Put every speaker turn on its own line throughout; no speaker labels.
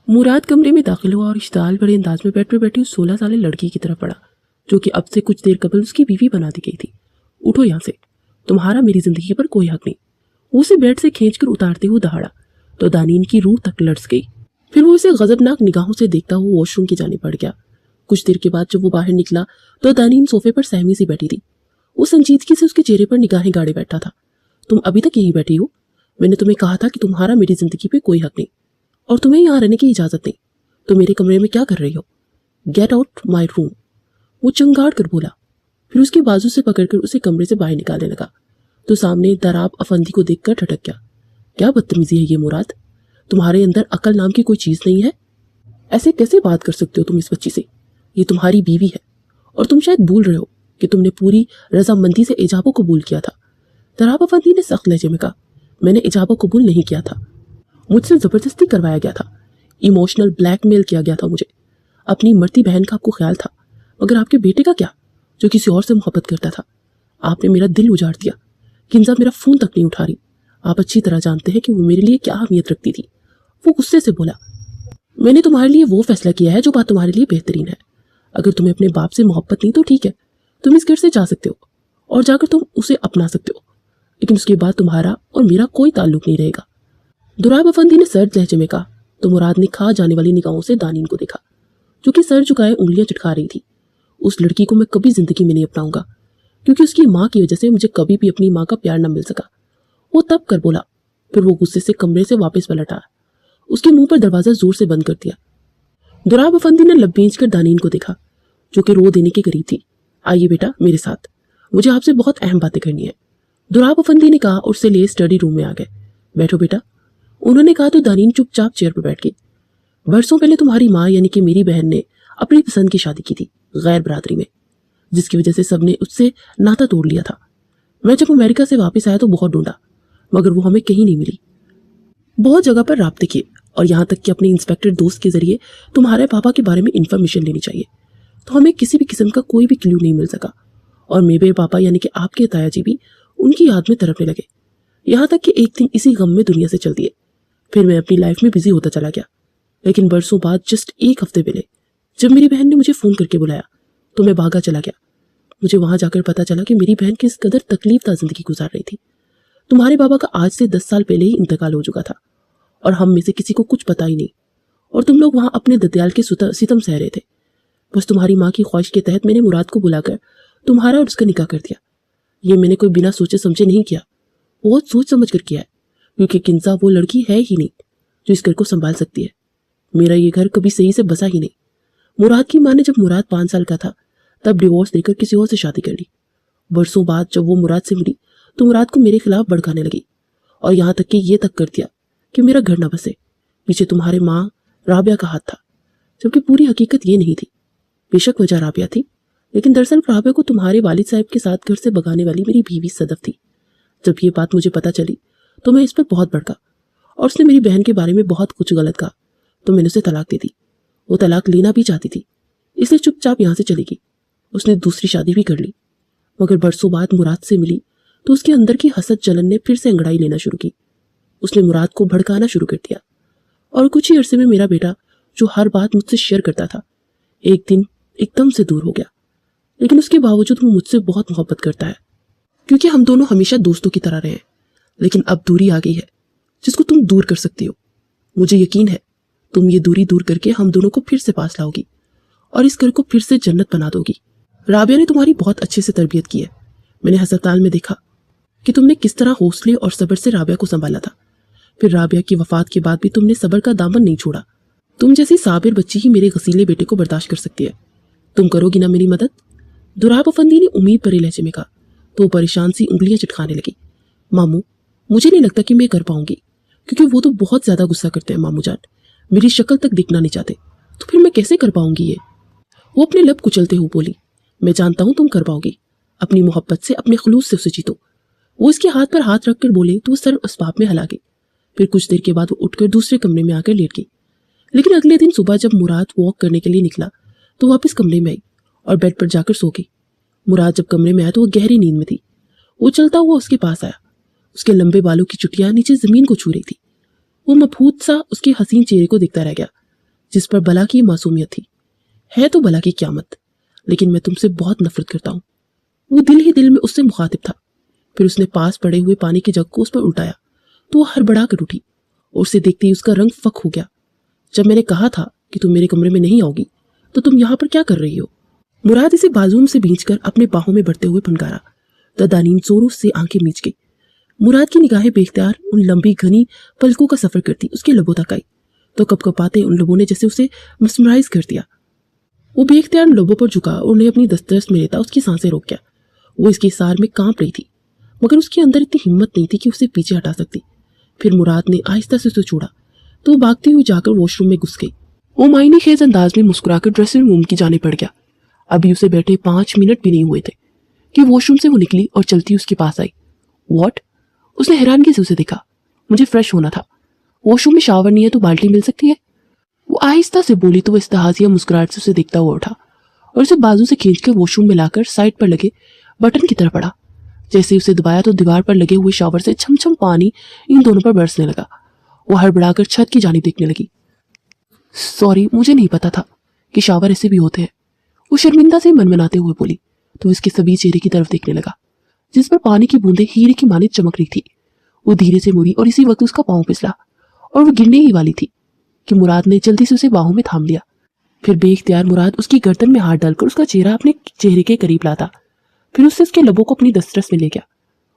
मुराद कमरे में दाखिल हुआ और इश्ताल बड़े अंदाज में बेड पर बैठी उस 16 साल लड़की की तरफ पड़ा जो कि अब से कुछ देर कबल उसकी बीवी बना दी गई थी। उठो यहाँ से, तुम्हारा मेरी जिंदगी पर कोई हक नहीं। वो उसे बेड से खींचकर उतारते हुए दहाड़ा तो दानीन की रूह तक लर्ज गई। फिर वो उसे गजबनाक निगाहों से देखता हुआ वॉशरूम की जाने पड़ गया। कुछ देर के बाद जब वो बाहर निकला तो दानीन सोफे पर सहमी सी बैठी थी। वो संजीदगी से उसके चेहरे पर निगाहें गाड़े बैठा था। तुम अभी तक यहीं बैठी हो? मैंने तुम्हें कहा था कि तुम्हारा मेरी जिंदगी पे कोई हक नहीं और तुम्हें यहाँ रहने की इजाजत नहीं। तो मेरे कमरे में क्या कर रही हो? गेट आउट माई रूम, वो चंगाड़ कर बोला। फिर उसके बाजू से पकड़कर उसे कमरे से बाहर निकालने लगा तो सामने दराब अफंदी को देखकर ठटक गया। क्या बदतमीजी है ये मुराद, तुम्हारे अंदर अकल नाम की कोई चीज नहीं है? ऐसे कैसे बात कर सकते हो तुम इस बच्ची से? ये तुम्हारी बीवी है और तुम शायद भूल रहे हो कि तुमने पूरी रजामंदी से इजाबो कबूल किया था। दराब अफंदी ने सख्त लहजे में कहा, मैंने इजाबो कबूल नहीं किया था, मुझसे जबरदस्ती करवाया गया था, इमोशनल ब्लैकमेल किया गया था मुझे। अपनी मरती बहन का आपको ख्याल था, मगर आपके बेटे का क्या, जो किसी और से मोहब्बत करता था? आपने मेरा दिल उजाड़ दिया। किंजा मेरा फोन तक नहीं उठा रही। आप अच्छी तरह जानते हैं कि वो मेरे लिए क्या अहमियत रखती थी। वो गुस्से से बोला, मैंने तुम्हारे लिए वो फैसला किया है जो बात तुम्हारे लिए बेहतरीन है। अगर तुम्हें अपने बाप से मोहब्बत नहीं तो ठीक है, तुम इस घर से जा सकते हो और जाकर तुम उसे अपना सकते हो, लेकिन उसके बाद तुम्हारा और मेरा कोई ताल्लुक नहीं रहेगा। दुराब अफंदी ने सर्द लहजे में कहा तो मुराद ने खा जाने वाली निगाहों से दानीन को देखा जो कि सर झुकाए उंगलियां चटका रही थी। उस लड़की को मैं कभी जिंदगी में नहीं अपनाऊंगा क्योंकि उसकी माँ की वजह से मुझे कभी भी अपनी माँ का प्यार न मिल सका, वो तब कर बोला। फिर वो गुस्से से कमरे से वापस पलट आया, उसके मुंह पर दरवाजा जोर से बंद कर दिया। दुराब अफंदी ने लब भींच कर दानीन को देखा जो कि रो देने के करीब थी। आइए बेटा मेरे साथ, मुझे आपसे बहुत अहम बातें करनी है, दुराब अफंदी ने कहा और उससे लिए स्टडी रूम में आ गए। बैठो बेटा, उन्होंने कहा तो दानीन चुपचाप चेयर पर बैठ गई। बरसों पहले तुम्हारी माँ यानी कि मेरी बहन ने अपनी पसंद की शादी की थी गैर बरादरी में, जिसकी वजह से सबने उससे नाता तोड़ लिया था। मैं जब अमेरिका से वापस आया तो बहुत ढूंढा मगर वो हमें कहीं नहीं मिली। बहुत जगह पर राब्ते किए और यहाँ तक कि अपने इंस्पेक्टर दोस्त के जरिए तुम्हारे पापा के बारे में इंफॉर्मेशन लेनी चाहिए तो हमें किसी भी किस्म का कोई भी क्लू नहीं मिल सका। और मेरे पापा यानी कि आपके ताया जी भी उनकी याद में तड़पने लगे, यहाँ तक कि एक दिन इसी गम में दुनिया से चल दिए। फिर मैं अपनी लाइफ में बिजी होता चला गया, लेकिन बरसों बाद जस्ट एक हफ्ते पहले जब मेरी बहन ने मुझे फोन करके बुलाया तो मैं भागा चला गया। मुझे वहां जाकर पता चला कि मेरी बहन किस कदर तकलीफ जिंदगी गुजार रही थी। तुम्हारे बाबा का आज से 10 साल पहले ही इंतकाल हो चुका था और हम में से किसी को कुछ पता ही नहीं, और तुम लोग वहां अपने दत्याल के सितम सह रहे थे। बस तुम्हारी माँ की ख्वाहिश के तहत मैंने मुराद को बुलाकर तुम्हारा और उसका निकाह कर दिया। ये मैंने कोई बिना सोचे समझे नहीं किया, बहुत सोच समझ कर किया है, क्योंकि किंजा वो लड़की है ही नहीं जो इस घर को संभाल सकती है। मेरा ये घर कभी सही से बसा ही नहीं। मुराद की माँ ने जब मुराद 5 साल का था तब डिवोर्स देकर किसी और से शादी कर ली। बरसों बाद जब वो मुराद से मिली तो मुराद को मेरे खिलाफ भड़काने लगी और यहाँ तक कि ये तक कर दिया कि मेरा घर न बसे। पीछे तुम्हारे माँ राबिया का हाथ था, जबकि पूरी हकीकत ये नहीं थी। बेशक वजह राबिया थी, लेकिन दरअसल राबिया को तुम्हारे वालिद साहब के साथ घर से भगाने वाली मेरी बीवी सदफ थी। जब ये बात मुझे पता चली तो मैं इस पर बहुत भड़का और उसने मेरी बहन के बारे में बहुत कुछ गलत कहा तो मैंने उसे तलाक दे दी। वो तलाक लेना भी चाहती थी, इसलिए चुपचाप यहाँ से चली गई। उसने दूसरी शादी भी कर ली, मगर बरसों बाद मुराद से मिली तो उसके अंदर की हसद जलन ने फिर से अंगड़ाई लेना शुरू की। उसने मुराद को भड़काना शुरू कर दिया और कुछ ही अरसे में मेरा बेटा जो हर बात मुझसे शेयर करता था एक दिन एकदम से दूर हो गया। लेकिन उसके बावजूद वो मुझसे बहुत मोहब्बत करता है, क्योंकि हम दोनों हमेशा दोस्तों की तरह रहे हैं। लेकिन अब दूरी आ गई है जिसको तुम दूर कर सकती हो। मुझे यकीन है तुम ये दूरी दूर करके हम दोनों को फिर से पास लाओगी और इस घर को फिर से जन्नत बना दोगी। राबिया ने तुम्हारी बहुत अच्छे से तरबियत की है। मैंने हस्पताल में देखा कि तुमने किस तरह हौसले और सब्र से राबिया को संभाला था। फिर राबिया की वफात के बाद भी तुमने सब्र का दामन नहीं छोड़ा। तुम जैसी साबिर बच्ची ही मेरे गसीले बेटे को बर्दाश्त कर सकती है। तुम करोगी ना मेरी मदद? दुराब अफंदी ने उम्मीद भरे लहजे में कहा तो परेशान सी उंगलियां चटकाने लगी। मामू, मुझे नहीं लगता कि मैं कर पाऊंगी, क्योंकि वो तो बहुत ज्यादा गुस्सा करते हैं मामू जान, मेरी शक्ल तक दिखना नहीं चाहते, तो फिर मैं कैसे कर पाऊंगी ये? वो अपने लब कुचलते हुए बोली, मैं जानता हूं तुम कर पाओगी। अपनी मोहब्बत से, अपने खुलूस से उसे जीतो। वो इसके हाथ पर हाथ रखकर बोले तो वो सर असबाब में हिला गई। फिर कुछ देर के बाद वो उठकर दूसरे कमरे में आकर लेट गई। लेकिन अगले दिन सुबह जब मुराद वॉक करने के लिए निकला तो वापस कमरे में आई और बेड पर जाकर सो गई। मुराद जब कमरे में आया तो वो गहरी नींद में थी। वो चलता हुआ उसके पास आया। उसके लंबे बालों की चुटियां नीचे जमीन को छू रही थी। वो मबहूत सा उसके हसीन चेहरे को देखता रह गया जिस पर बला की मासूमियत थी। है तो बला की क्यामत, लेकिन मैं तुमसे बहुत नफरत करता हूँ। वो दिल ही दिल में उससे मुखातिब था। फिर उसने पास पड़े हुए पानी के जग को उस पर उल्टाया तो वो हड़बड़ा कर उठी और उसे देखते ही उसका रंग फक हो गया। जब मैंने कहा था कि तुम मेरे कमरे में नहीं आओगी तो तुम यहाँ पर क्या कर रही हो? मुराद इसे बाजूम से भींचकर अपने बाहों में भरते हुए फनकारा तो दानीन जोरों से आंखें मीच गई। मुराद की निगाहें बेख्तियार उन लंबी घनी पलकों का सफर करती उसके लबों तक आई तो कपकपाते उन लबों ने जैसे उसे मिसमराइज कर दिया। वो बेख्तियार लबों पर झुका और उन्हें अपनी दस्तरस में लेता उसकी सांसें रोक गया। वो इसकी सार में कांप रही थी, मगर उसके अंदर इतनी हिम्मत नहीं थी कि उसे पीछे हटा सकती। फिर मुराद ने आहिस्ता से उसे छोड़ा तो वो भागती हुई जाकर वॉशरूम में घुस गई। वो मायने खेज अंदाज में मुस्कुराकर ड्रेसिंग रूम की जाने पड़ गया। अभी उसे बैठे 5 मिनट भी नहीं हुए थे कि वॉशरूम से वो निकली और चलती उसके पास आई। व्हाट? उसने हैरानगी से उसे देखा। मुझे फ्रेश होना था। वॉशरूम में शावर नहीं है तो बाल्टी मिल सकती है? वो आहिस्ता से बोली तो वो इस्तहाजिया मुस्कुराहट से उसे देखता हुआ उठा और उसे बाजू से खींचकर वॉशरूम में लाकर साइड पर लगे बटन की तरफ पड़ा। जैसे ही उसे दबाया तो दीवार पर लगे हुए शावर से छमछम पानी इन दोनों पर बरसने लगा। वो हड़बड़ाकर छत की जानिब देखने लगी। सॉरी, मुझे नहीं पता था कि शावर ऐसे भी होते हैं, वो शर्मिंदा से मनमनाते हुए बोली तो उसके सभी चेहरे की तरफ देखने लगा जिस पर पानी की बूंदें हीरे की मानित चमक रही थी। वो धीरे से मुड़ी और इसी वक्त उसका पांव फिसला और वो गिरने ही वाली थी कि मुराद ने जल्दी से उसे बाहों में थाम लिया। फिर बेख्तियार मुराद उसकी गर्दन में हाथ डालकर उसका चेहरा अपने चेहरे के करीब लाता। फिर उससे उसके लबों को अपनी दस्तरस में ले गया।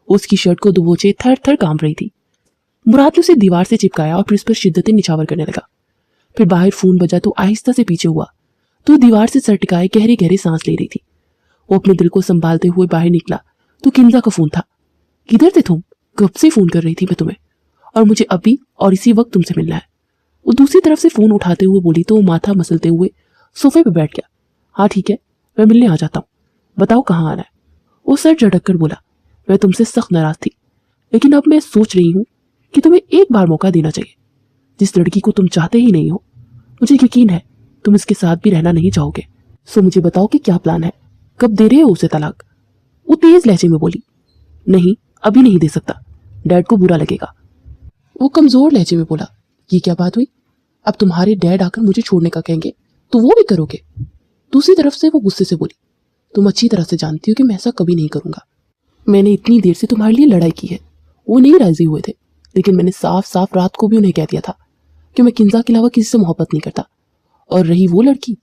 उसकी शर्ट को दबोचे थर थर कांप रही थी। मुराद ने उसे दीवार से चिपकाया और फिर उस पर शिद्दतें निछावर करने लगा। फिर बाहर फोन बजा तो आहिस्ता से पीछे हुआ तो दीवार से सर टिकाए गहरे गहरे सांस ले रही थी। वो अपने दिल को संभालते हुए बाहर निकला तो किंजा का फोन था। किधर थे तुम? कब से फोन कर रही थी मैं तुम्हें, और मुझे अभी और इसी वक्त तुमसे मिलना है। वो दूसरी तरफ से फोन उठाते हुए बोली तो वो माथा मसलते हुए सोफे पर बैठ गया। हाँ ठीक है, मैं मिलने आ जाता हूँ, बताओ कहाँ आना है? वो सर झटक कर बोला, मैं तुमसे सख्त नाराज थी, लेकिन अब मैं सोच रही हूँ कि तुम्हें एक बार मौका देना चाहिए। जिस लड़की को तुम चाहते ही नहीं हो, मुझे यकीन है तुम इसके साथ भी रहना नहीं चाहोगे। सो मुझे बताओ कि क्या प्लान है, कब दे रहे हो उसे तलाक? वो तेज लहजे में बोली, नहीं अभी नहीं दे सकता, डैड को बुरा लगेगा। वो कमजोर लहजे में बोला, ये क्या बात हुई? अब तुम्हारे डैड आकर मुझे छोड़ने का कहेंगे तो वो भी करोगे? दूसरी तरफ से वो गुस्से से बोली, तुम अच्छी तरह से जानती हो कि मैं ऐसा कभी नहीं करूंगा। मैंने इतनी देर से तुम्हारे लिए लड़ाई की है। वो नहीं राजी हुए थे, लेकिन मैंने साफ साफ रात को भी उन्हें कह दिया था कि मैं किंजा के अलावा किसी से मोहब्बत नहीं करता। और रही वो लड़की,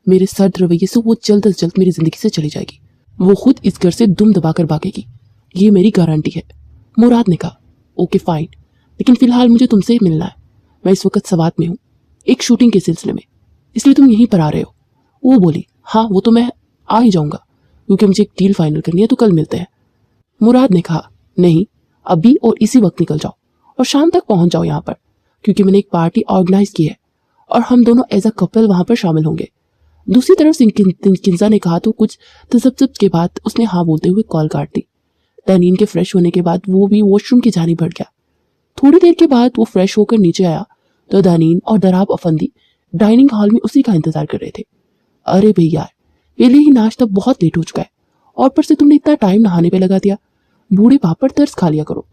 मेरे सर्द रवैये से वो जल्द अज जल्द मेरी जिंदगी से चली जाएगी। वो खुद इस घर से दुम दबाकर भागेगी, ये मेरी गारंटी है। मुराद ने कहा, ओके फाइन, लेकिन फिलहाल मुझे तुमसे मिलना है। मैं इस वक्त सवात में हूँ एक शूटिंग के सिलसिले में, इसलिए तुम यहीं पर आ रहे हो? वो बोली, हाँ वो तो मैं आ ही जाऊंगा, क्योंकि मुझे एक डील फाइनल करनी है, तो कल मिलते हैं। मुराद ने कहा, नहीं अभी और इसी वक्त निकल जाओ और शाम तक पहुंच जाओ यहाँ पर, क्योंकि मैंने एक पार्टी ऑर्गेनाइज की है और हम दोनों एज अ कपल वहां पर शामिल होंगे। दूसरी तरफ किंजा ने कहा तो कुछ तसब्सब के बाद उसने हाँ बोलते हुए कॉल काट दी। दानीन के फ्रेश होने के बाद वो भी वॉशरूम की जानिब बढ़ गया। थोड़ी देर के बाद वो फ्रेश होकर नीचे आया तो दानीन और दराब अफंदी डाइनिंग हॉल में उसी का इंतजार कर रहे थे। अरे भैया, पहले ही नाश्ता बहुत लेट हो चुका है और ऊपर से तुमने इतना टाइम नहाने पे लगा दिया, बूढ़े बाप पर तरस खा लिया करो।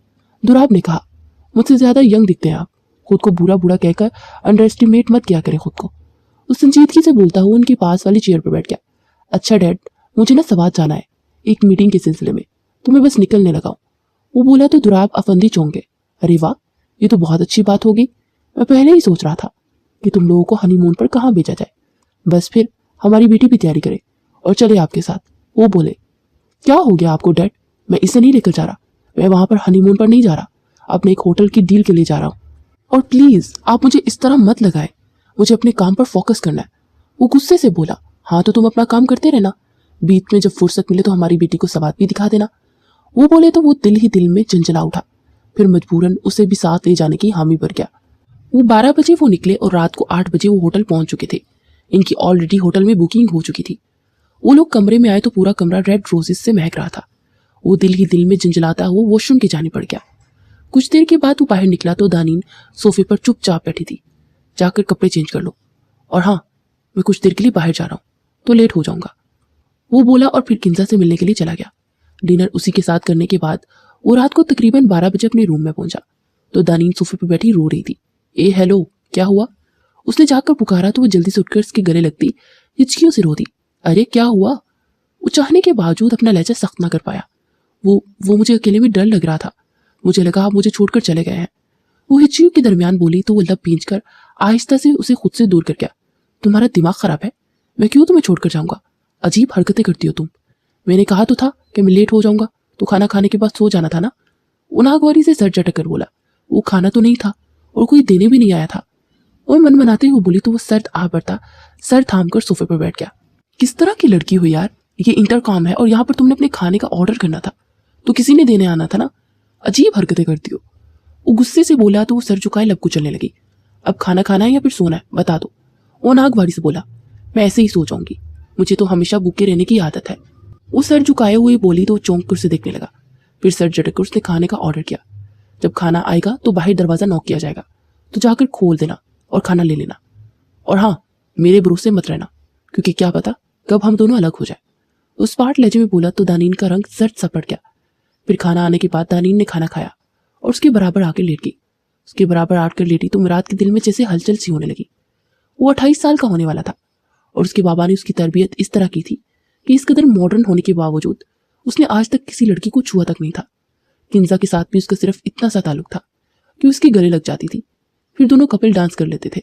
दुराब ने कहा, मुझसे ज्यादा यंग दिखते हैं आप, खुद को बुरा बुरा कहकर अंडर एस्टिमेट मत किया करें खुद को। उस संजीदगी से बोलता हुआ उनके पास वाली चेयर पर बैठ गया। अच्छा डैड, मुझे ना सवात जाना है एक मीटिंग के सिलसिले में, तो मैं बस निकलने लगा हूँ। वो बोला तो दुराब अफंदी चौंक गए। अरे वाह, ये तो बहुत अच्छी बात होगी। मैं पहले ही सोच रहा था कि तुम लोगों को हनीमून पर कहाँ भेजा जाए। बस फिर हमारी बेटी भी तैयारी करे और चले आपके साथ। वो बोले, क्या हो गया आपको डैड? मैं इसे नहीं लेकर जा रहा, मैं वहां पर हनीमून पर नहीं जा रहा, अपने एक होटल की डील के लिए जा रहा हूँ। और प्लीज आप मुझे इस तरह मत लगाए, मुझे अपने काम पर फोकस करना है। वो गुस्से से बोला, हाँ तो तुम अपना काम करते रहना, बीच में जब फुर्सत मिले तो हमारी बेटी को सवात भी दिखा देना। वो बोले तो वो दिल ही दिल में झंझला उठा, फिर मजबूरन उसे भी साथ ले जाने की हामी भर गया। वो 12 बजे वो निकले और रात को 8 बजे वो होटल पहुंच चुके थे। इनकी ऑलरेडी होटल में बुकिंग हो चुकी थी। वो लोग कमरे में आए तो पूरा कमरा रेड रोजेस से महक रहा था। वो दिल ही दिल में झंझलाता हुआ वॉशरूम के जाने पड़ गया। कुछ देर के बाद वो बाहर निकला तो दानीन सोफे पर चुपचाप बैठी थी। जाकर कपड़े चेंज कर लो, और हाँ मैं कुछ देर के लिए बाहर जा रहा हूँ तो लेट हो जाऊंगा, वो बोला और फिर किंजा से मिलने के लिए चला गया। डिनर उसी के साथ करने के बाद वो रात को तकरीबन 12 बजे अपने रूम में पहुंचा तो दानीन सोफे पर बैठी रो रही थी। ए हेलो, क्या हुआ? उसने जाकर पुकारा तो वो जल्दी से उठकर उसके गले लगती हिचकियों से रो दी। अरे क्या हुआ? वो चाहने के बावजूद अपना लहजा सख्त ना कर पाया। वो मुझे अकेले में डर लग रहा था, मुझे लगा आप मुझे छोड़कर चले गए हैं। वो हिचकियों के दरमियान बोली तो वो लब भींच कर आहिस्ता से उसे खुद से दूर कर गया। तुम्हारा दिमाग खराब है, मैं क्यों तुम्हें छोड़कर जाऊंगा? अजीब हरकतें करती हो तुम। मैंने कहा तो था कि मैं लेट हो जाऊंगा, तो खाना खाने के बाद सो जाना था ना। वो नागवारी से सर झटक कर बोला। वो खाना तो नहीं था और कोई देने भी नहीं आया था। और मन मनाते हुए बोली तो वो सर आ बढ़ता सर थाम कर सोफे पर बैठ गया। किस तरह की लड़की हो यार, ये इंटरकॉम है और यहाँ पर तुमने अपने खाने का ऑर्डर करना था तो किसी ने देने आना था ना। अजीब हरकतें करती हो। वो गुस्से से बोला तो वो सर झुकाए लब कुचलने लगी। अब खाना खाना है या फिर सोना है, बता दो। वो नागवारी से बोला। मैं ऐसे ही सो जाऊंगी, मुझे तो हमेशा भूखे रहने की आदत है। वो सर झुकाए हुए बोली तो चौंक कर उसे देखने लगा। फिर सर झटक कर उसने खाने का ऑर्डर किया। जब खाना आएगा तो बाहर दरवाजा नॉक किया जाएगा, तो जाकर खोल देना और खाना ले लेना। और हाँ, मेरे भरोसे मत रहना, क्योंकि क्या पता कब हम दोनों अलग हो जाए। उस पार्ट लहजे में बोला तो दानीन का रंग सर्द सा पड़ गया। फिर खाना आने के बाद दानीन ने खाना खाया और उसके बराबर आकर लेट गई। उसके बराबर आकर लेटी तो मुराद के दिल में जैसे हलचल सी होने लगी। वो 28 साल का होने वाला था और उसके बाबा ने उसकी तरबियत इस तरह की थी कि इस कदर मॉडर्न होने के बावजूद उसने आज तक किसी लड़की को छुआ तक नहीं था। किंजा के साथ भी उसका सिर्फ इतना सा ताल्लुक था कि उसके गले लग जाती थी, फिर दोनों कपल डांस कर लेते थे।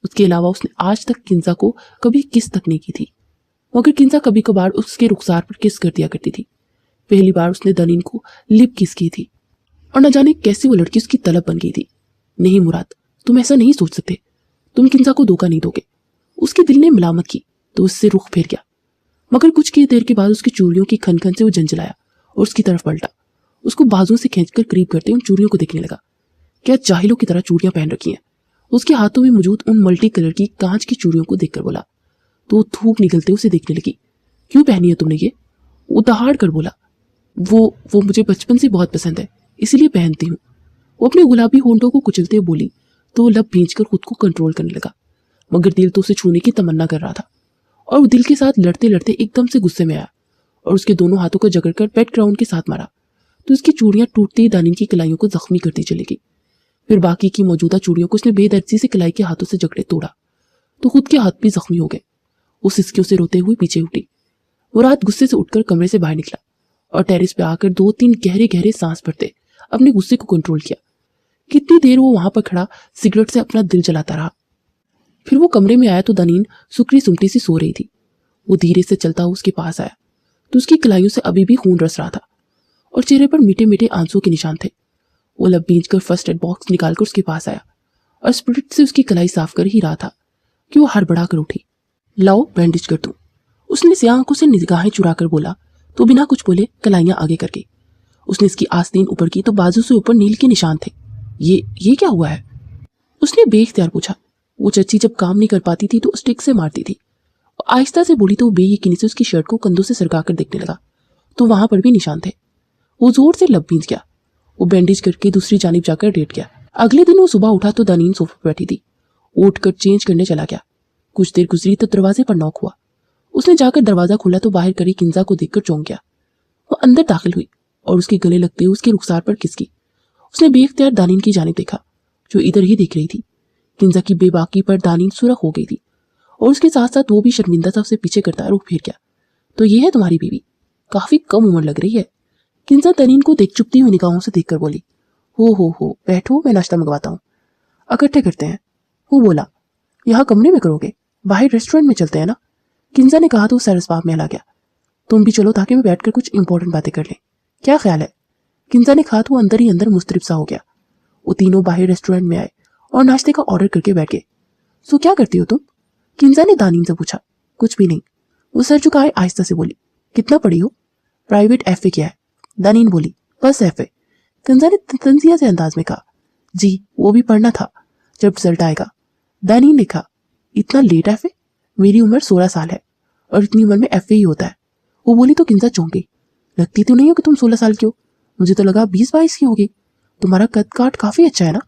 उसके अलावा उसने आज तक किंजा को कभी किस तक नहीं की थी, मगर किंजा कभी कभार उसके रुखसार पर किस कर दिया करती थी। पहली बार उसने दनीन को लिप किस की थी और न जाने कैसे वो लड़की उसकी तलब बन गई थी। नहीं मुराद, तुम ऐसा नहीं सोच सकते, तुम किंजा को धोखा नहीं दोगे। उसके दिल ने मलामत की तो उससे रुख फेर गया, मगर कुछ की देर के बाद उसकी चूड़ियों की खनखन से वो झंझलाया और उसकी तरफ पलटा। उसको बाजू से खींचकर करीब करते उन चूड़ियों को देखने लगा। क्या जाहिलों की तरह चूड़ियां पहन रखी हैं। उसके हाथों में मौजूद उन मल्टी कलर की कांच की चूड़ियों को देखकर बोला तो धूप निकलते उसे देखने लगी। क्यों पहनी है तुमने ये? वो दहाड़ कर बोला। वो मुझे बचपन से बहुत पसंद है, इसीलिए पहनती हूँ। वो अपने गुलाबी होंठों को कुचलते हुए बोली तो लब भींचकर खुद को कंट्रोल करने लगा, मगर दिल तो उसे छूने की तमन्ना कर रहा था। और वो दिल के साथ लड़ते लड़ते एकदम से गुस्से में आया और उसके दोनों हाथों को जकड़कर बैट ग्राउंड के साथ मारा तो उसकी चूड़ियां टूटती दानीन की कलाइयों को जख्मी करती चली गई। फिर बाकी की मौजूदा चूड़ियों को उसने बेदर्दी से कलाई के हाथों से जकड़े तोड़ा तो खुद के हाथ भी जख्मी हो गए। वो सिसकियों से रोते हुए पीछे उठी। वो रात गुस्से से उठकर कमरे से बाहर निकला और टेरिस पे आकर 2-3 गहरे गहरे सांस भरते अपने गुस्से को कंट्रोल किया। कितनी देर वो वहां पर खड़ा सिगरेट से अपना दिल जलाता रहा। फिर वो कमरे में आया तो दनीन सुकरी सुमटी सी सो रही थी। वो धीरे से चलता हुआ उसके पास आया तो उसकी कलाइयों से अभी भी खून रस रहा था और चेहरे पर मीठे मीठे आंसुओं के निशान थे। वो लब बींच कर फर्स्ट एड बॉक्स निकालकर उसके पास आया और स्पिरिट से उसकी कलाई साफ कर ही रहा था कि वो हड़बड़ा कर उठी। लाओ बैंडेज कर दूं, उसने सियाह आंखों से निगाहें चुरा कर बोला तो बिना कुछ बोले कलाइयां आगे करके उसने इसकी आस्तीन ऊपर की तो बाजू से ऊपर नील के निशान थे। ये क्या हुआ है? उसने बेइख्तियार पूछा। वो चच्ची जब काम नहीं कर पाती थी तो स्टिक से मारती थी। आहिस्ता से बोली तो वो बेयकीनी से उसकी शर्ट को कंधों से सरका कर देखने लगा तो वहां पर भी निशान थे। वो जोर से लब भींच गया। वो बैंडेज करके दूसरी जानिब जाकर लेट गया। अगले दिन वो सुबह उठा तो दानीन सोफे पर बैठी थी। उठकर चेंज करने चला गया। कुछ देर गुजरी तो दरवाजे पर नॉक हुआ। उसने जाकर दरवाजा खोला तो बाहर खड़ी किंजा को देखकर चौंक गया। वो अंदर दाखिल हुई और उसके गले लगते हुए उसके रुखसार पर किसकी। उसने बेख्तियार दानीन की जानिब देखा जो इधर ही देख रही थी। किंजा की बेबाकी पर दानीन सुरख हो गई थी और उसके साथ साथ वो भी शर्मिंदा सा उसे पीछे करता रुख फिर गया। तो ये है तुम्हारी बीवी, काफी कम उम्र लग रही है। किंजा दानीन को देख चुपती हुई निगाहों से देखकर बोली। हो बैठो, मैं नाश्ता मंगवाता हूँ, इकट्ठे करते हैं। वो बोला। यहाँ कमरे में करोगे? बाहर रेस्टोरेंट में चलते हैं ना? किंजा ने कहा तो सर जवाब में ला गया। तुम भी चलो ताकि मैं बैठकर कुछ इंपॉर्टेंट बातें कर लें, क्या ख्याल है? किंजा ने कहा तो अंदर ही अंदर मुस्तरिब सा हो गया। वो तीनों बाहर रेस्टोरेंट में आए और नाश्ते का ऑर्डर करके बैठ गए। सो क्या करती हो तुम? किंजा ने दानीन से पूछा। कुछ भी नहीं, वो सर झुकाए आहिस्ता से बोली। कितना पढ़ी हो? प्राइवेट एफए किया है, दानीन बोली। बस एफए? किंजा ने तंजिया से अंदाज में कहा। जी, वो भी पढ़ना था, जब रिजल्ट आएगा। दानीन ने कहा। इतना लेट एफए? मेरी उम्र 16 साल है और इतनी उम्र में एफए ही होता है। वो बोली तो किंजा चौंक गई। लगती तो नहीं हो कि तुम 16 साल की हो, मुझे तो लगा 20-22 की होगी। तुम्हारा कद काट काफी अच्छा है ना?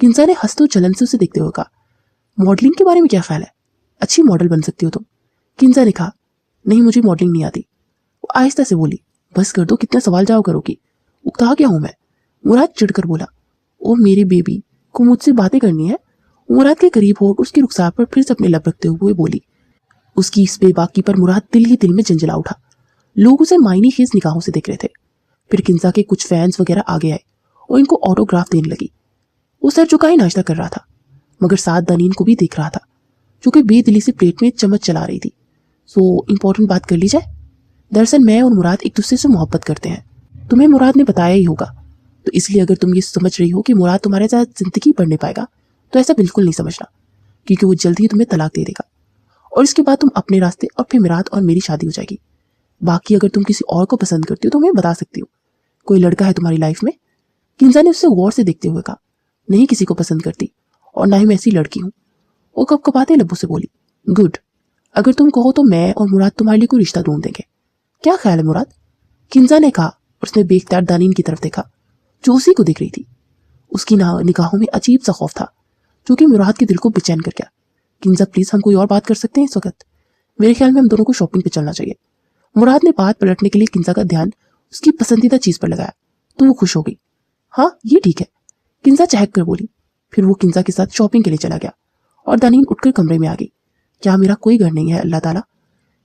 किंजा ने हंसते जलन से उसे देखते हुए कहा। मॉडलिंग के बारे में क्या ख्याल है? अच्छी मॉडल बन सकती हो तुम। किंजा ने कहा। नहीं, मुझे मॉडलिंग नहीं आती। वो आहिस्ता से बोली। बस कर दो, कितने सवाल जवाब करोगी? उकता क्या हूं मैं? मुराद चिढ़कर बोला। ओ मेरी बेबी को मुझसे बातें करनी है मुराद के करीब हो उसकी रुखसार पर फिर से अपने लब रखते हुए बोली। उसकी इस बेबाकी पर मुराद दिल ही दिल में झंझला उठा। लोग उसे मायने खेज निगाहों से देख रहे थे। फिर किंजा के कुछ फैंस वगैरह आगे आए और इनको ऑटोग्राफ देने लगी। वो सर झुकाए नाश्ता कर रहा था, मगर साथ दानीन को भी देख रहा था जो कि बेदिली से प्लेट में चम्मच चला रही थी। सो इम्पोर्टेंट बात कर ली जाए। दरअसल मैं और मुराद एक दूसरे से मोहब्बत करते हैं। तुम्हें मुराद ने बताया ही होगा, तो इसलिए अगर तुम ये समझ रही हो कि मुराद तुम्हारे साथ जिंदगी पढ़ने पाएगा तो ऐसा बिल्कुल नहीं समझना, क्योंकि वो जल्द ही तुम्हें तलाक दे देगा और इसके बाद तुम अपने रास्ते और फिर मुराद और मेरी शादी हो जाएगी। बाकी अगर तुम किसी और को पसंद करती हो तो मैं बता सकती हूँ। कोई लड़का है तुम्हारी लाइफ में? किंजा ने उससे गौर से देखते हुए कहा। नहीं, किसी को पसंद करती और ना ही मैं ऐसी लड़की हूँ। वो कपकपाते लब्बों से बोली। गुड, अगर तुम कहो तो मैं और मुराद तुम्हारे लिए कोई रिश्ता ढूंढ देंगे। क्या ख्याल है मुराद? किंजा ने कहा। उसने बेख्तियार दानीन की तरफ देखा जो उसी को दिख रही थी। उसकी निगाहों में अजीब सा खौफ था जो कि मुराद के दिल को बेचैन कर गया। किंजा प्लीज, हम कोई और बात कर सकते हैं इस वक्त? मेरे ख्याल में हम दोनों को शॉपिंग पे चलना चाहिए। मुराद ने बात पलटने के लिए किंजा का ध्यान उसकी पसंदीदा चीज पर लगाया तो वो खुश हो गई। हाँ, ये ठीक है, किंजा चहक कर बोली। फिर वो किंजा के साथ शॉपिंग के लिए चला गया और दानीन उठकर कमरे में आ गई। क्या मेरा कोई घर नहीं है अल्लाह ताला?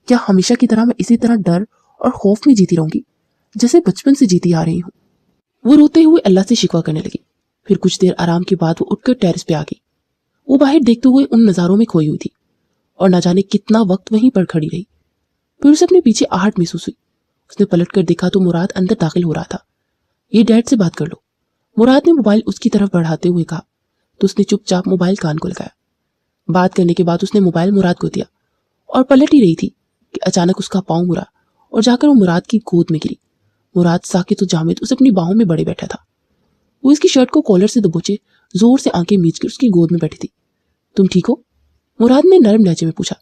क्या हमेशा की तरह मैं इसी तरह डर और खौफ में जीती रहूंगी जैसे बचपन से जीती आ रही हूँ? वो रोते हुए अल्लाह से शिकवा करने लगी। फिर कुछ देर आराम के बाद वो उठकर टेरेस पे आ गई। वो बाहर देखते हुए उन नज़ारों में खोई हुई थी और न जाने कितना वक्त वहीं पर खड़ी रही। फिर उसे अपने पीछे आहट महसूस हुई। उसने पलटकर देखा तो मुराद अंदर दाखिल हो रहा था। ये डैड से बात कर लो, मुराद ने मोबाइल उसकी तरफ बढ़ाते हुए कहा तो उसने चुपचाप मोबाइल कान को लगाया। बात करने के बाद उसने मोबाइल मुराद को दिया और पलट ही रही थी कि अचानक उसका पाँव मुड़ा और जाकर वो मुराद की गोद में गिरी। मुराद साकित और जामिद उसे अपनी बाहों में बड़े बैठा था। वो इसकी शर्ट को कॉलर से दबोचे जोर से आंखें मीच कर उसकी गोद में बैठी थी। तुम ठीक हो? मुराद ने नरम लहजे में पूछा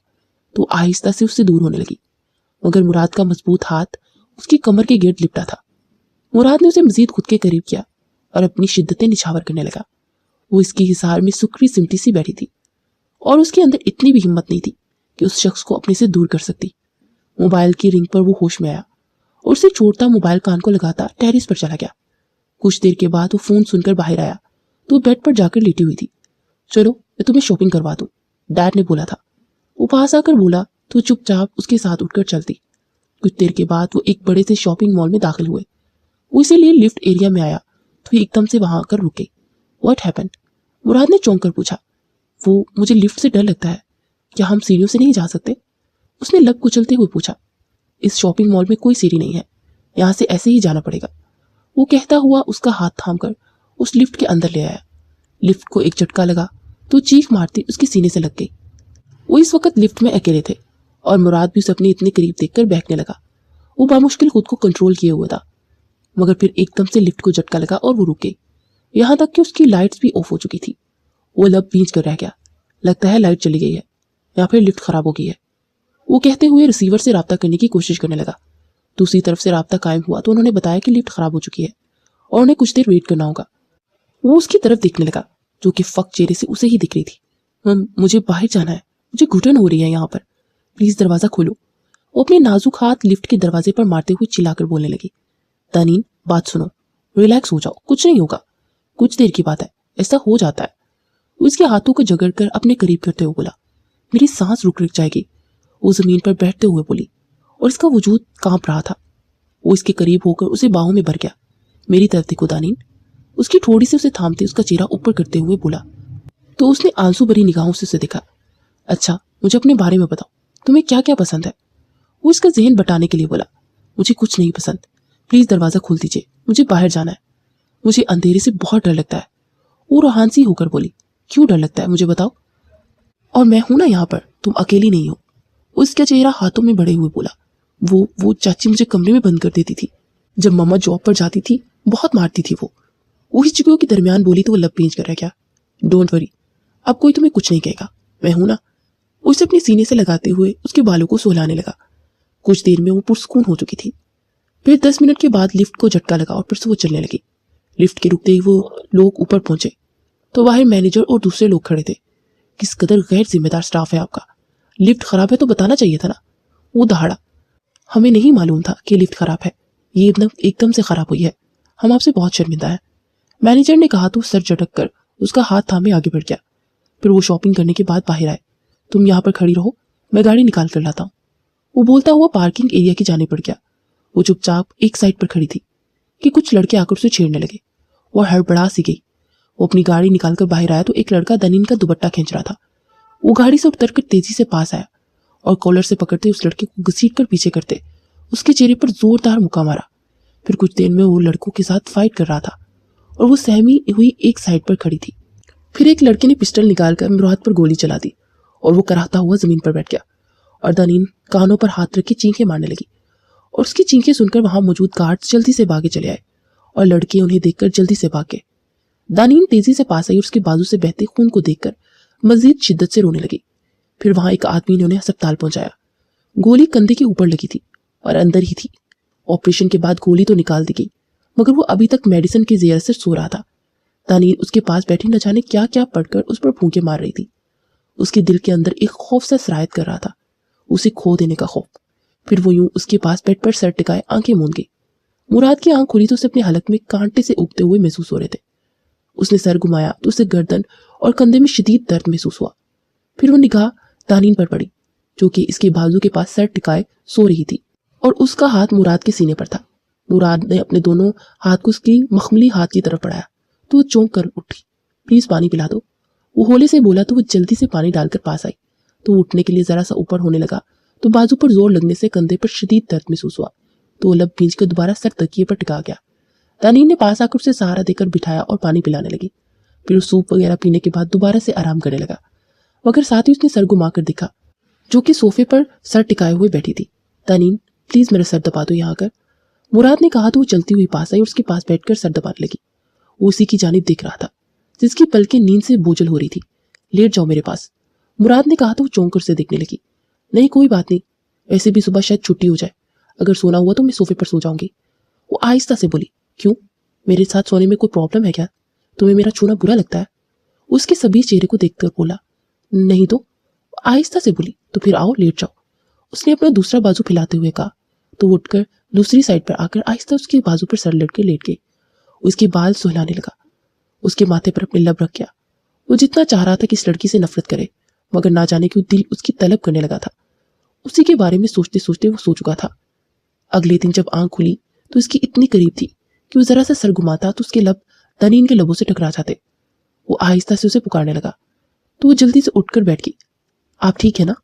तो आहिस्ता से उससे दूर होने लगी, मगर मुराद का मजबूत हाथ उसकी कमर के गिर्द लिपटा था। मुराद ने उसे मजीद खुद के करीब किया और अपनी शिद्दतें निछावर करने लगा। वो इसकी हिसार में सुकरी सिमटी सी बैठी थी और उसके अंदर इतनी भी हिम्मत नहीं थी कि उस शख्स को अपने से दूर कर सकती। मोबाइल की रिंग पर वो होश में आया और उसे छोड़ता मोबाइल कान को लगाता टेरिस पर चला गया। कुछ देर के बाद वो फोन सुनकर बाहर आया तो बेड पर जाकर लेटी हुई थी। चलो मैं तुम्हें शॉपिंग करवा दूं, डैड ने बोला था। वो पास आकर बोला तो चुपचाप उसके साथ उठकर चलती। कुछ देर के बाद वो एक बड़े से शॉपिंग मॉल में दाखिल हुए। वो इसीलिए लिफ्ट एरिया में आया तो एकदम से वहां आकर रुक गई। What happened? मुराद ने चौंक कर पूछा। वो, मुझे लिफ्ट से डर लगता है, क्या हम सीढ़ियों से नहीं जा सकते? उसने लब कुचलते हुए पूछा। इस शॉपिंग मॉल में कोई सीढ़ी नहीं है, यहाँ से ऐसे ही जाना पड़ेगा। वो कहता हुआ उसका हाथ थामकर उस लिफ्ट के अंदर ले आया। लिफ्ट को एक झटका लगा तो चीख मारती उसके सीने से लग गई। वो इस वक्त लिफ्ट में अकेले थे और मुराद भी उसे अपने इतने करीब देखकर बहकने लगा। वो बामुश्किल खुद को कंट्रोल किए हुआ था, मगर फिर एकदम से लिफ्ट को झटका लगा और वो रुक गई, यहाँ तक कि उसकी लाइट्स भी ऑफ हो चुकी थी। वो लब भींच कर रह गया। लगता है लाइट चली गई है या फिर लिफ्ट खराब हो गई है, वो कहते हुए रिसीवर से राब्ता करने की कोशिश करने लगा। दूसरी तरफ से राब्ता कायम हुआ तो उन्होंने बताया कि लिफ्ट खराब हो चुकी है और उन्हें कुछ देर वेट करना होगा। वो उसकी तरफ देखने लगा जो कि फक चेहरे से उसे ही दिख रही थी। मुझे बाहर जाना है, मुझे घुटन हो रही है यहाँ पर, प्लीज दरवाजा खोलो। वो अपने नाजुक हाथ लिफ्ट के दरवाजे पर मारते हुए चिल्लाकर बोलने लगी। दानीन, बात सुनो, रिलैक्स हो जाओ, कुछ नहीं होगा, कुछ देर की बात है, ऐसा हो जाता है। वो इसके हाथों को जगड़कर अपने करीब करते हुए बोला। मेरी सांस रुक जाएगी, वो जमीन पर बैठते हुए बोली और इसका वजूद कांप रहा था। वो इसके करीब होकर उसे बाहों में भर गया। मेरी तरफ देखो दानीन, उसकी ठोड़ी से उसे थामते उसका चेहरा ऊपर करते हुए बोला। तो उसने आंसू भरी निगाहों से उसे देखा। अच्छा, मुझे अपने बारे में बताओ, तुम्हें क्या क्या पसंद है? वो इसका जहन बटाने के लिए बोला। मुझे कुछ नहीं पसंद, प्लीज दरवाजा खोल दीजिए, मुझे बाहर जाना है, मुझे अंधेरे से बहुत डर लगता है। वो रूहानसी होकर बोली। क्यों डर लगता है, मुझे बताओ। और मैं हूं ना यहाँ पर, तुम अकेली नहीं हो। उसका चेहरा हाथों में बड़े हुए बोला। वो चाची मुझे कमरे में बंद कर देती थी जब मम्मा जॉब पर जाती थी, बहुत मारती थी वो हिचकियों के दरमियान बोली तो वो लब भींच कर रह गया। डोंट वरी, अब कोई तुम्हें कुछ नहीं कहेगा, मैं हूं ना। उसे अपने सीने से लगाते हुए उसके बालों को सुलाने लगा। कुछ देर में वो पुरसकून हो चुकी थी। फिर 10 मिनट के बाद लिफ्ट को झटका लगा और फिर से वो चलने लगी। लिफ्ट के रुकते ही वो लोग ऊपर पहुंचे तो बाहर मैनेजर और दूसरे लोग खड़े थे। किस कदर गैर जिम्मेदार स्टाफ है आपका, लिफ्ट खराब है तो बताना चाहिए था ना। वो दहाड़ा। हमें नहीं मालूम था कि लिफ्ट खराब है, ये एकदम से खराब हुई है, हम आपसे बहुत शर्मिंदा है, मैनेजर ने कहा तो सर झटक कर उसका हाथ थामे आगे बढ़ गया। फिर वो शॉपिंग करने के बाद बाहर आए। तुम यहाँ पर खड़ी रहो, मैं गाड़ी निकाल कर लाता हूँ। वो बोलता हुआ पार्किंग एरिया की जाने पड़ गया। वो चुपचाप एक साइड पर खड़ी थी कि कुछ लड़के आकर उसे छेड़ने लगे। वो हड़बड़ा सी गई। वो अपनी गाड़ी निकालकर बाहर आया तो एक लड़का दनीन का दुपट्टा खींच रहा था। वो गाड़ी से उतरकर तेजी से पास आया और कॉलर से पकड़ते उस लड़के को घसीट कर पीछे करते उसके चेहरे पर जोरदार मुक्का मारा। फिर कुछ देर में वो लड़कों के साथ फाइट कर रहा था और वो सहमी हुई एक साइड पर खड़ी थी। फिर एक लड़के ने पिस्टल निकालकर मुराद पर गोली चला दी और वो कराहता हुआ जमीन पर बैठ गया और दनीन कानों पर हाथ रख के चीखें मारने लगी। और उसकी चीखें सुनकर वहां मौजूद गार्ड्स जल्दी से भागे चले आए और लड़के उन्हें देखकर जल्दी से भाग गए। दानीन तेजी से पास आई और उसके बाजू से बहते खून को देखकर मजीद शिद्दत से रोने लगी। फिर वहां एक आदमी ने उन्हें अस्पताल पहुंचाया। गोली कंधे के ऊपर लगी थी और अंदर ही थी। ऑपरेशन के बाद गोली तो निकाल दी गई मगर वो अभी तक मेडिसिन की ज़ेर से सो रहा था। दानीन उसके पास बैठी न जाने क्या क्या पढ़कर उस पर फूंके मार रही थी। उसके दिल के अंदर एक खौफ सा सरायत कर रहा था, उसे खो देने का खौफ। फिर वो यूं उसके पास बेड पर सर टिकाए आंखें मूंद गई। मुराद की आंख खुली तो उसे अपने हलक में कांटे से उगते हुए महसूस हो रहे थे। उसने सर घुमाया तो उसे गर्दन और कंधे में शदीद दर्द महसूस हुआ। फिर वो निगाह दानीन पर पड़ी जो कि इसके बाजू के पास सर टिकाए सो रही थी और उसका हाथ मुराद के सीने पर था। मुराद ने अपने दोनों हाथ को उसकी मखमली हाथ की तरफ बढ़ाया तो वो चौंक कर उठी। प्लीज पानी पिला दो, वो होले से बोला तो वो जल्दी से पानी डालकर पास आई। तो उठने के लिए जरा सा ऊपर होने लगा तो बाजू पर जोर लगने से कंधे पर शदीद दर्द महसूस हुआ तो वो लब भींच कर दोबारा सर तकिए पर टिका गया। दानीन ने पास आकर उसे सहारा देकर बिठाया और पानी पिलाने लगी। फिर सूप वगैरह पीने के बाद दोबारा से आराम करने लगा मगर साथ ही उसने सर घुमा कर देखा जो कि सोफे पर सर टिकाए हुए बैठी थी। दानीन प्लीज मेरा सर दबा दो यहाँ आकर, मुराद ने कहा तो वो चलती हुई पास आई और उसके पास बैठकर सर दबाने लगी। वो उसी की जानिब देख रहा था जिसकी पलकें नींद से बोझल हो रही थी। लेट जाओ मेरे पास, मुराद ने कहा तो वो चौंक कर से देखने लगी। नहीं कोई बात नहीं, ऐसे भी सुबह शायद छुट्टी हो जाए, अगर सोना हुआ तो मैं सोफे पर सो जाऊंगी। वो आहिस्ता से बोली। क्यों, मेरे साथ सोने में कोई प्रॉब्लम है क्या? तुम्हें मेरा छूना बुरा लगता है? उसके सभी चेहरे को देखकर बोला। नहीं तो, आहिस्ता से बोली। तो फिर आओ लेट जाओ, उसने अपना दूसरा बाजू फैलाते हुए कहा। तो वो उठकर दूसरी साइड पर आकर आहिस्ता उसके बाजू पर सर लटके लेट गई। उसके बाल सुहलाने लगा, उसके माथे पर अपने लब रख गया। वो जितना चाह रहा था कि इस लड़की से नफरत करे मगर ना जाने क्यों दिल उसकी तलब करने लगा था। उसी के बारे में सोचते सोचते वो सो चुका था। अगले दिन जब आंख खुली तो इसकी इतनी करीब थी कि वो जरा सा सर घुमाता तो उसके लब दनीन के लबों से टकरा जाते। वो आहिस्ता से उसे पुकारने लगा तो वो जल्दी से उठकर बैठ गई। आप ठीक है ना?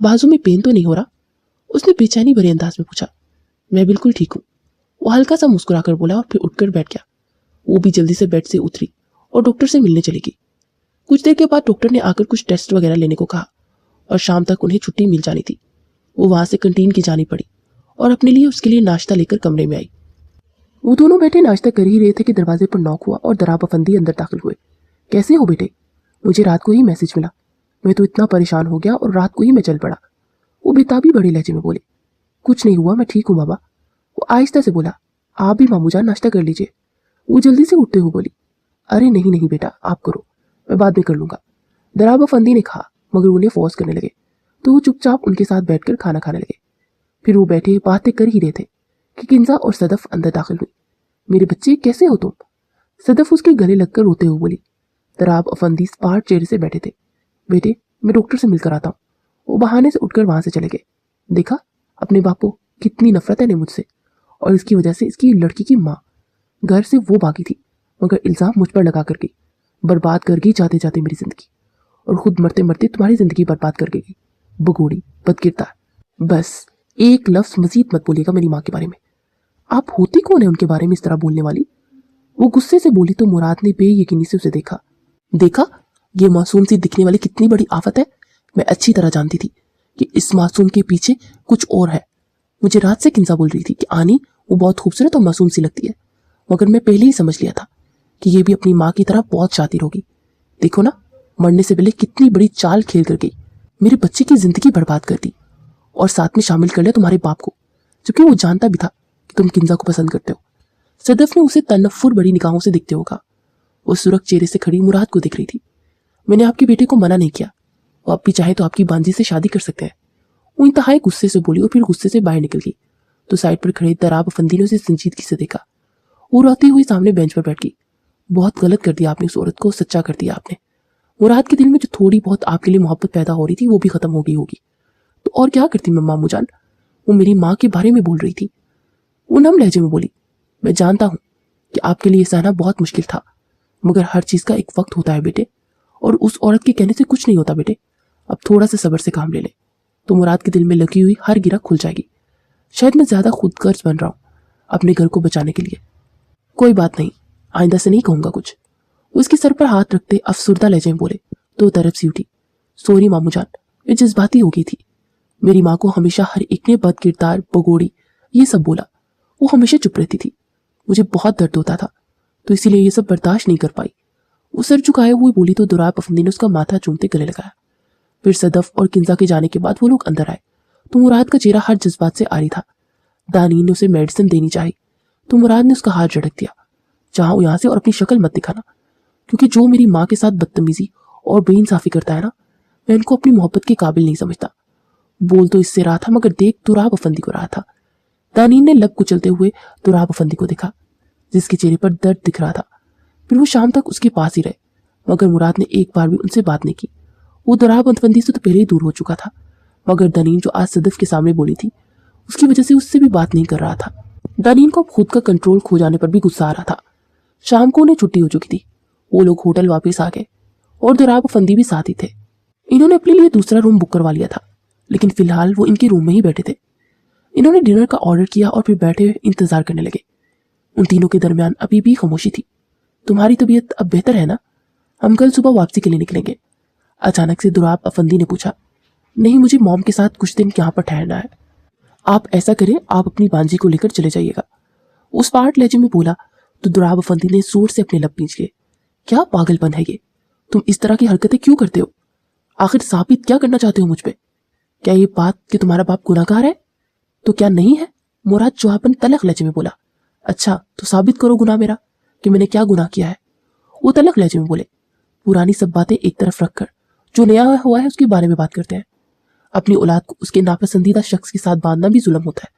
बाजू में पेन तो नहीं हो रहा? उसने बेचैनी भरे अंदाज में पूछा। मैं बिल्कुल ठीक हूँ, वो हल्का सा मुस्कुराकर बोला और फिर उठकर बैठ गया। वो भी जल्दी से बेड से उतरी और डॉक्टर से मिलने चली गई। कुछ देर के बाद डॉक्टर ने आकर कुछ टेस्ट वगैरह लेने को कहा और शाम तक उन्हें छुट्टी मिल जानी थी। वो वहां से कंटीन की जानी पड़ी और अपने लिए उसके लिए नाश्ता लेकर कमरे में आई। वो दोनों बेटे नाश्ता कर ही रहे थे कि दरवाजे पर नॉक हुआ और दराब अफंदी अंदर दाखिल हुए। कैसे हो बेटे? मुझे रात को ही मैसेज मिला, मैं तो इतना परेशान हो गया और रात को ही मैं चल पड़ा। वो बेताबी बड़े लहजे में बोले। कुछ नहीं हुआ, मैं ठीक हूँ बाबा, वो आहिस्ता से बोला। आप भी मामू जान नाश्ता कर लीजिए, वो जल्दी से उठते हुए बोली। अरे नहीं नहीं बेटा, आप करो, मैं बाद में कर लूंगा, दराब अफंदी ने कहा मगर उन्हें फोर्स करने लगे तो वो चुपचाप उनके साथ बैठकर खाना खाने लगे। फिर वो बैठे बातें कर ही रहे थे कि किंजा और सदफ अंदर दाखिल हुई। मेरे बच्चे कैसे हो तुम? सदफ उसके गले लगकर रोते हुए बोली। दराब अफंदी स्पार्ट चेहरे से बैठे थे। बेटे मैं डॉक्टर से मिलकर आता हूँ, वो बहाने से उठकर वहां से चले गए। देखा अपने बाप को कितनी नफरत है मुझसे, और इसकी वजह से इसकी लड़की की माँ घर से वो भागी थी मगर इल्जाम मुझ पर लगा कर गई। बर्बाद कर गई जाते जाते मेरी जिंदगी, और खुद मरते मरते तुम्हारी जिंदगी बर्बाद कर गई। बगोड़ी बदकिरदार। बस एक लफ्ज मजीद मत बोलिएगा मेरी माँ के बारे में। आप होती कौन है उनके बारे में इस तरह बोलने वाली? वो गुस्से से बोली तो मुराद ने बेयकीनी से उसे देखा। देखा ये मासूम सी दिखने वाली कितनी बड़ी आफत है। मैं अच्छी तरह जानती थी कि इस मासूम के पीछे कुछ और है। मुझे रात से किंजा बोल रही थी कि आनी वो बहुत खूबसूरत और मासूम सी लगती है, मगर मैं पहले ही समझ लिया था कि ये भी अपनी माँ की तरह बहुत शातिर होगी। देखो ना, मरने से पहले कितनी बड़ी चाल खेल कर गई, मेरे बच्चे की जिंदगी बर्बाद कर दी और साथ में शामिल कर लिया तुम्हारे बाप को, क्योंकि वो जानता भी था कि तुम किंजा को पसंद करते हो। सदफ ने उसे तनफ्फुर बड़ी निगाहों से देखते हुए कहा। वो सुरख चेहरे से खड़ी मुराद को देख रही थी। मैंने आपके बेटे को मना नहीं किया, वो आप भी चाहे तो आपकी बांजी से शादी कर सकते हैं। वो इंतहाई गुस्से से बोली और फिर गुस्से से बाहर निकल गई तो साइड पर खड़े दराब अफंदी ने उसे संजीदगी से देखा। वो रोती हुई सामने बेंच पर बैठ गई। बहुत गलत कर दिया आपने उस औरत को, सच्चा कर दिया आपने। मुराद के दिल में जो थोड़ी बहुत आपके लिए मोहब्बत पैदा हो रही थी वो भी खत्म हो गई होगी। तो और क्या करती मैं मामू जान, वो मेरी माँ के बारे में बोल रही थी। वो नम लहजे में बोली, मैं जानता हूँ कि आपके लिए सहना बहुत मुश्किल था, मगर हर चीज का एक वक्त होता है बेटे, और उस औरत के कहने से कुछ नहीं होता बेटे। अब थोड़ा सा सब्र से काम ले ले तो मुराद के दिल में लगी हुई हर गिरा खुल जाएगी। शायद मैं ज्यादा खुदगर्ज बन रहा हूँ अपने घर को बचाने के लिए। कोई बात नहीं, आइंदा से नहीं कहूंगा कुछ। उसके सर पर हाथ रखते अफसुर्दा लहजे में बोले। तो तरफ सी उठी, सॉरी मामू जान, मैं जज्बाती हो गई थी। मेरी माँ को हमेशा हर एक ने बद किरदार, बगोड़ी, ये सब बोला। वो हमेशा चुप रहती थी। मुझे बहुत दर्द होता था, तो इसीलिए ये सब बर्दाश्त नहीं कर पाई। वो सर झुकाए हुए बोली तो दुराब अफंदी ने उसका माथा चूमते गले लगाया। फिर सदफ और किंजा के जाने के बाद वो लोग अंदर आए तो मुराद का चेहरा हर जज्बात से आरी था। दानीन ने उसे मेडिसिन देनी चाहिए तो मुराद ने उसका हाथ झटक दिया, चाहो यहाँ से और अपनी शक्ल मत दिखाना, क्योंकि जो मेरी माँ के साथ बदतमीजी और बेइंसाफी करता है ना, मैं इनको अपनी मोहब्बत के काबिल नहीं समझता। बोल तो इससे रहा था मगर देख दुराब अफंदी को रहा था। दानीन ने लब कुचलते हुए दुराब अफंदी को देखा, जिसके चेहरे पर दर्द दिख रहा था। फिर वो शाम तक उसके पास ही रहे, मगर मुराद ने एक बार भी उनसे बात नहीं की। वो दुराब अफंदी से तो पहले ही दूर हो चुका था, मगर दानीन जो आज सदफ के सामने बोली थी उसकी वजह से उससे भी बात नहीं कर रहा था। दानीन को खुद का कंट्रोल खो जाने पर भी गुस्सा आ रहा था। शाम को उन्हें छुट्टी हो चुकी थी। वो लोग होटल वापस आ गए और दुराब अफंदी भी साथ ही थे। इन्होंने अपने लिए दूसरा रूम बुक करवा लिया था, लेकिन फिलहाल वो इनके रूम में ही बैठे थे। इन्होंने डिनर का ऑर्डर किया और फिर बैठे इंतजार करने लगे। उन तीनों के दरमियान अभी भी खामोशी थी। तुम्हारी तबीयत अब बेहतर है ना? हम कल सुबह वापसी के लिए निकलेंगे। अचानक से दुराब अफंदी ने पूछा। नहीं, मुझे मॉम के साथ कुछ दिन यहाँ पर ठहरना है। आप ऐसा करें, आप अपनी बांजी को लेकर चले जाइएगा। उस पार्ट लहजे में बोला तो दुराब अफंदी ने जोर से अपने लब खींच लिए। क्या पागलपन है ये? तुम इस तरह की हरकतें क्यों करते हो? आखिर साबित क्या करना चाहते हो मुझ पे? क्या ये बात कि तुम्हारा बाप गुनाहगार है तो क्या नहीं है? मुराद चौहापन तलख लहजे में बोला। अच्छा तो साबित करो गुनाह मेरा, कि मैंने क्या गुनाह किया है। वो तलख लहजे में बोले। पुरानी सब बातें एक तरफ रखकर जो नया हुआ है उसके बारे में बात करते हैं। अपनी औलाद को उसके नापसंदीदा शख्स के साथ बांधना भी जुल्म होता है।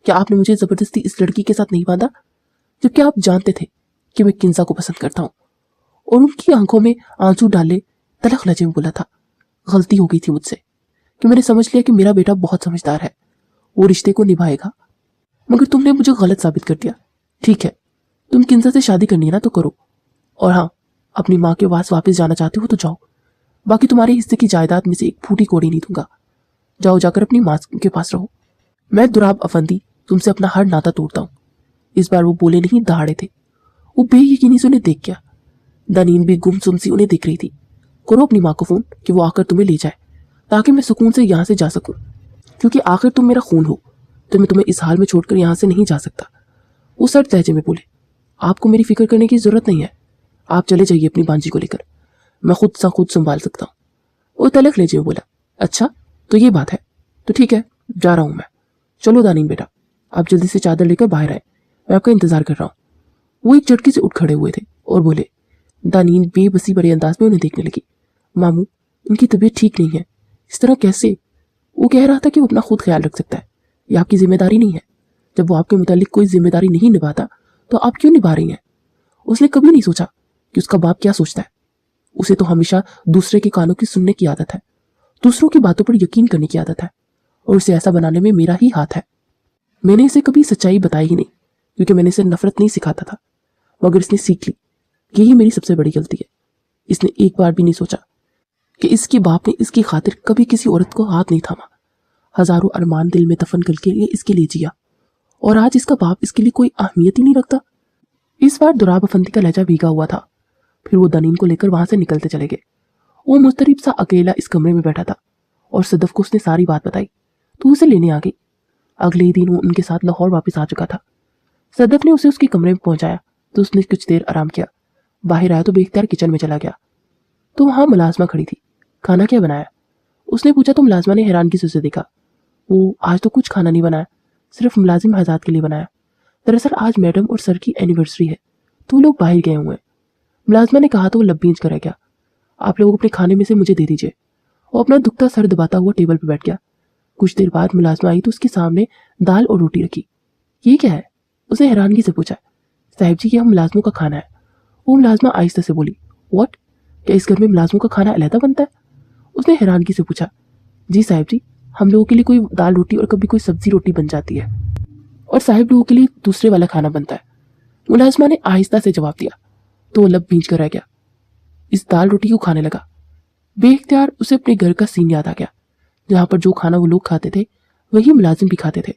क्या आपने मुझे जबरदस्ती इस लड़की के साथ नहीं बांधा, जबकि आप जानते थे कि मैं किंजा को पसंद करता हूँ? और उनकी आंखों में आंसू डाले तलख लहजे में बोला था। गलती हो गई थी मुझसे कि मैंने समझ लिया कि मेरा बेटा बहुत समझदार है, वो रिश्ते को निभाएगा, मगर तुमने मुझे गलत साबित कर दिया। ठीक है, तुम किंजा से शादी करनी है ना तो करो, और हाँ, अपनी माँ के पास वापस जाना चाहते हो तो जाओ। बाकी तुम्हारे हिस्से की जायदाद में से एक फूटी कोड़ी नहीं दूंगा। जाओ, जाकर अपनी माँ के पास रहो। मैं दुराब अफंदी तुमसे अपना हर नाता तोड़ता हूँ। इस बार वो बोले नहीं, दहाड़े थे। वो बेयकीनी से उन्हें देख गया। दानीन भी गुमसुम सी उन्हें देख रही थी। करो अपनी माँ को फोन कि वो आकर तुम्हें ले जाए, ताकि मैं सुकून से यहाँ से जा सकूं, क्योंकि आखिर तुम मेरा खून हो, तो मैं तुम्हें इस हाल में छोड़कर यहाँ से नहीं जा सकता। वो सर्द लहजे में बोले। आपको मेरी फिक्र करने की जरूरत नहीं है, आप चले जाइए अपनी बांजी को लेकर, मैं खुद सा खुद संभाल सकता हूँ। वो तलख लहजे में बोला। अच्छा तो ये बात है, तो ठीक है, जा रहा हूँ मैं। चलो दानीन बेटा, आप जल्दी से चादर लेकर बाहर आए, मैं आपका इंतजार कर रहा हूँ। वो एक झटके से उठ खड़े हुए थे और बोले। दानीन बेबसी बड़े अंदाज में उन्हें देखने लगी। मामू, इनकी तबीयत ठीक नहीं है, इस तरह कैसे? वो कह रहा था कि वो अपना खुद ख्याल रख सकता है, ये आपकी जिम्मेदारी नहीं है। जब वो आपके मुतालिक कोई जिम्मेदारी नहीं निभाता तो आप क्यों निभा रही हैं? उसने कभी नहीं सोचा कि उसका बाप क्या सोचता है। उसे तो हमेशा दूसरे के कानों की सुनने की आदत है, दूसरों की बातों पर यकीन करने की आदत है, और उसे ऐसा बनाने में मेरा ही हाथ है। मैंने इसे कभी सच्चाई बताई ही नहीं, क्योंकि मैंने इसे नफरत नहीं सिखाता था, मगर इसने सीख ली। यही मेरी सबसे बड़ी गलती है। इसने एक बार भी नहीं सोचा कि इसके बाप ने इसकी खातिर कभी किसी औरत को हाथ नहीं थामा। हजारों अरमान दिल में दफन करके इसके लिए जिया, और आज इसका बाप इसके लिए कोई अहमियत ही नहीं रखता। इस बार दुराब अफंदी का लहजा भीगा हुआ था। फिर वो दानीन को लेकर वहां से निकलते चले गए। वो मुस्तरिब सा अकेला इस कमरे में बैठा था, और सदफ को उसने सारी बात बताई तो उसे लेने आ गई। अगले ही दिन वो उनके साथ लाहौर वापस आ चुका था। सदफ ने उसे उसके कमरे में पहुंचाया तो उसने कुछ देर आराम किया। बाहर आया तो बेख्तियार किचन में चला गया तो वहां मुलाजमा खड़ी थी। खाना क्या बनाया? उसने पूछा तो मुलाजमा ने हैरानगी से उसे देखा। वो आज तो कुछ खाना नहीं बनाया, सिर्फ मुलाजिम हजात के लिए बनाया। दरअसल आज मैडम और सर की एनिवर्सरी है तो लोग बाहर गए हुए हैं। मुलाजमा ने कहा तो वो लब्बीज कर गया। आप लोग अपने खाने में से मुझे दे दीजिए। वो अपना दुखता सर दबाता हुआ टेबल पर बैठ गया। कुछ देर बाद मुलाजमा आई तो उसके सामने दाल और रोटी रखी। ये क्या है? उसे हैरानगी से पूछा। साहिब जी, ये हम मुलाजमों का खाना है। वो मुलाजमा आहिस्ता से बोली। व्हाट? क्या इस घर में मुलाजमों का खाना अलहदा बनता है? उसने हैरानगी से पूछा। जी साहिब जी, हम लोगों के लिए कोई दाल रोटी और कभी कोई सब्जी रोटी बन जाती है, और साहिब लोगों के लिए दूसरे वाला खाना बनता है। मुलाजमा ने आहिस्ता से जवाब दिया तो वो लब भींच कर रह गया। इस दाल रोटी को खाने लगा। बेइख्तियार उसे अपने घर का सीन याद आ गया, जहाँ पर जो खाना वो लोग खाते थे वही मुलाजिम भी खाते थे।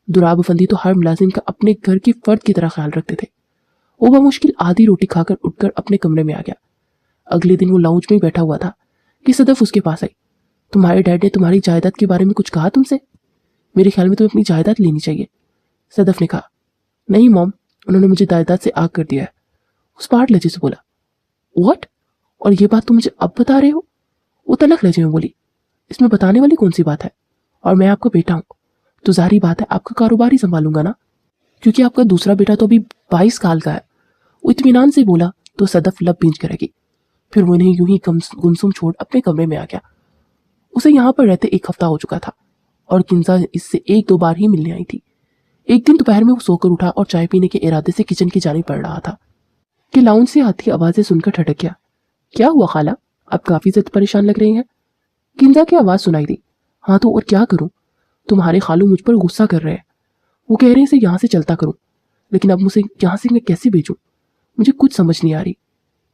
दुराब अफंदी तो हर मुलाजिम का अपने घर के फर्द की तरह ख्याल रखते थे। वो बमुश्किल आधी रोटी खाकर उठकर अपने कमरे में आ गया। अगले दिन वो लाउंज में बैठा हुआ था कि सदफ उसके पास आई। तुम्हारे डैड ने तुम्हारी जायदाद के बारे में कुछ कहा तुमसे? मेरे ख्याल में तुम्हें अपनी जायदाद लेनी चाहिए। सदफ ने कहा। नहीं मॉम, उन्होंने मुझे जायदाद से आग कर दिया है। उस पार्ट लहजे से बोला। व्हाट? और ये बात तुम मुझे अब बता रहे हो? वो तलख लहजे में बोली। इसमें बताने वाली कौन सी बात है? और मैं आपका बेटा हूँ तो जाहिर बात है आपका कारोबार ही संभालूंगा ना, क्योंकि आपका दूसरा बेटा तो अभी 22 साल का है। वो इत्मीनान से बोला तो सदफ लब भींच करेगी। फिर वो इन्हें यूं ही गुमसुम छोड़ अपने कमरे में आ गया। उसे यहाँ पर रहते 1 हफ्ता हो चुका था और किंजा इससे 1-2 बार ही मिलने आई थी। एक दिन दोपहर में वो सोकर उठा और चाय पीने के इरादे से किचन की जानिब बढ़ रहा था कि लाउंज से आती आवाजें सुनकर ठटक गया। क्या हुआ खाला, आप काफी ज्यादा परेशान लग रही हैं? किंजा की आवाज सुनाई दी। हाँ तो और क्या करूं, तुम्हारे खालू मुझ पर गुस्सा कर रहे हैं। वो कह रहे हैं इसे यहाँ से चलता करूं, लेकिन अब मुझे यहाँ से मैं कैसे भेजूं? मुझे कुछ समझ नहीं आ रही।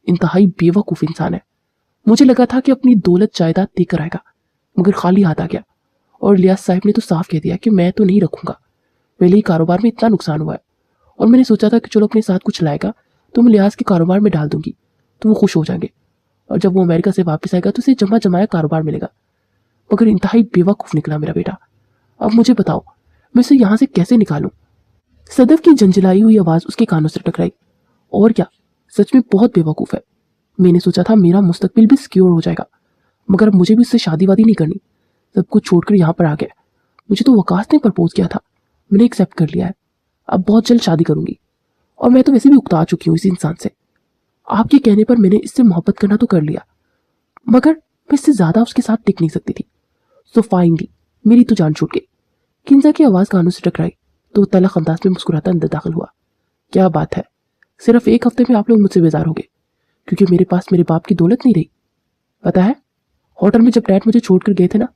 इंतहाई बेवकूफ इंसान है। मुझे लगा था कि अपनी दौलत जायदाद देकर आएगा, मगर खाली हाथ आ गया। और लियास साहब ने तो साफ कह दिया कि मैं तो नहीं रखूंगा। पहले ही कारोबार में इतना नुकसान हुआ है, और मैंने सोचा था कि चलो अपने साथ कुछ लाएगा तो मैं लियास के कारोबार में डाल दूंगी तो वो खुश हो जाएंगे, और जब वो अमेरिका से वापस आएगा तो उसे जमा जमाया कारोबार मिलेगा। मगर इंतहाई बेवकूफ निकला मेरा बेटा। अब मुझे बताओ मैं इसे यहाँ से कैसे निकालूं? सदफ की झंझलाई हुई आवाज उसके कानों से टकराई। और क्या, सच में बहुत बेवकूफ है। मैंने सोचा था मेरा मुस्तकबिल भी सिक्योर हो जाएगा, मगर अब मुझे भी उससे शादी वादी नहीं करनी। सब कुछ छोड़कर यहाँ पर आ गया। मुझे तो वकास ने प्रपोज किया था, मैंने एक्सेप्ट कर लिया है। अब बहुत जल्द शादी करूंगी, और मैं तो वैसे भी उकता चुकी हूँ इस इंसान से। आपके कहने पर मैंने इससे मोहब्बत करना तो कर लिया, मगर मैं इससे ज्यादा उसके साथ टिक नहीं सकती थी। सो फाइनली मेरी तो जान छूट गई। किंजा की आवाज कानों से टकराई तो तलख अंदाज में मुस्कुराता अंदर दाखिल हुआ। क्या बात है, सिर्फ 1 हफ्ते में आप लोग मुझसे बेजार हो गए, क्योंकि मेरे पास मेरे बाप की दौलत नहीं रही। पता है, होटल में जब डैड मुझे छोड़कर गए थे ना,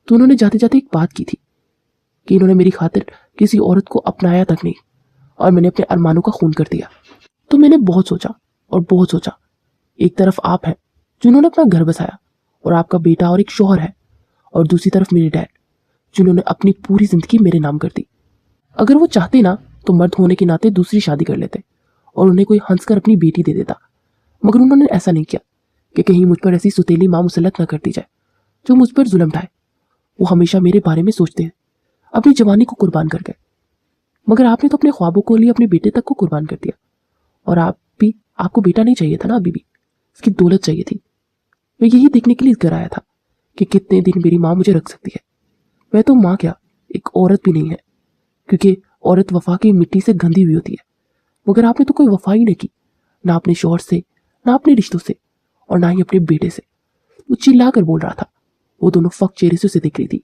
तो उन्होंने जाते जाते एक बात की थी कि इन्होंने मेरी खातिर किसी औरत को अपनाया तक नहीं, और मैंने अपने अरमानों का खून कर दिया। तो मैंने बहुत सोचा और बहुत सोचा। एक तरफ आप हैं जिन्होंने अपना घर बसाया और आपका बेटा और एक शौहर है, और दूसरी तरफ मेरे डैड जिन्होंने अपनी पूरी जिंदगी मेरे नाम कर दी। अगर वो चाहते ना तो मर्द होने के नाते दूसरी शादी कर लेते और उन्हें कोई हंसकर अपनी बेटी दे देता, मगर उन्होंने ऐसा नहीं किया कि कहीं मुझ पर ऐसी सुतीली मां मुसल्लत न कर दी जाए जो मुझ पर जुल्म ढाए। वो हमेशा मेरे बारे में सोचते हैं, अपनी जवानी को कुर्बान कर गए, मगर आपने तो अपने ख्वाबों को लिए अपने बेटे तक को कुर्बान कर दिया। और आपको बेटा नहीं चाहिए था ना, अभी भी इसकी दौलत चाहिए थी। मैं यही देखने के लिए घर आया था कि कितने दिन मेरी माँ मुझे रख सकती है। मैं तो माँ क्या, एक औरत भी नहीं है, क्योंकि औरत वफा की मिट्टी से गंदी हुई होती है। मगर आपने तो कोई वफा ही नहीं की, ना अपने शौहर से, ना अपने रिश्तों से, और ना ही अपने बेटे से। वो चिल्ला कर बोल रहा था। वो दोनों फक चेहरे से उसे देख रही थी।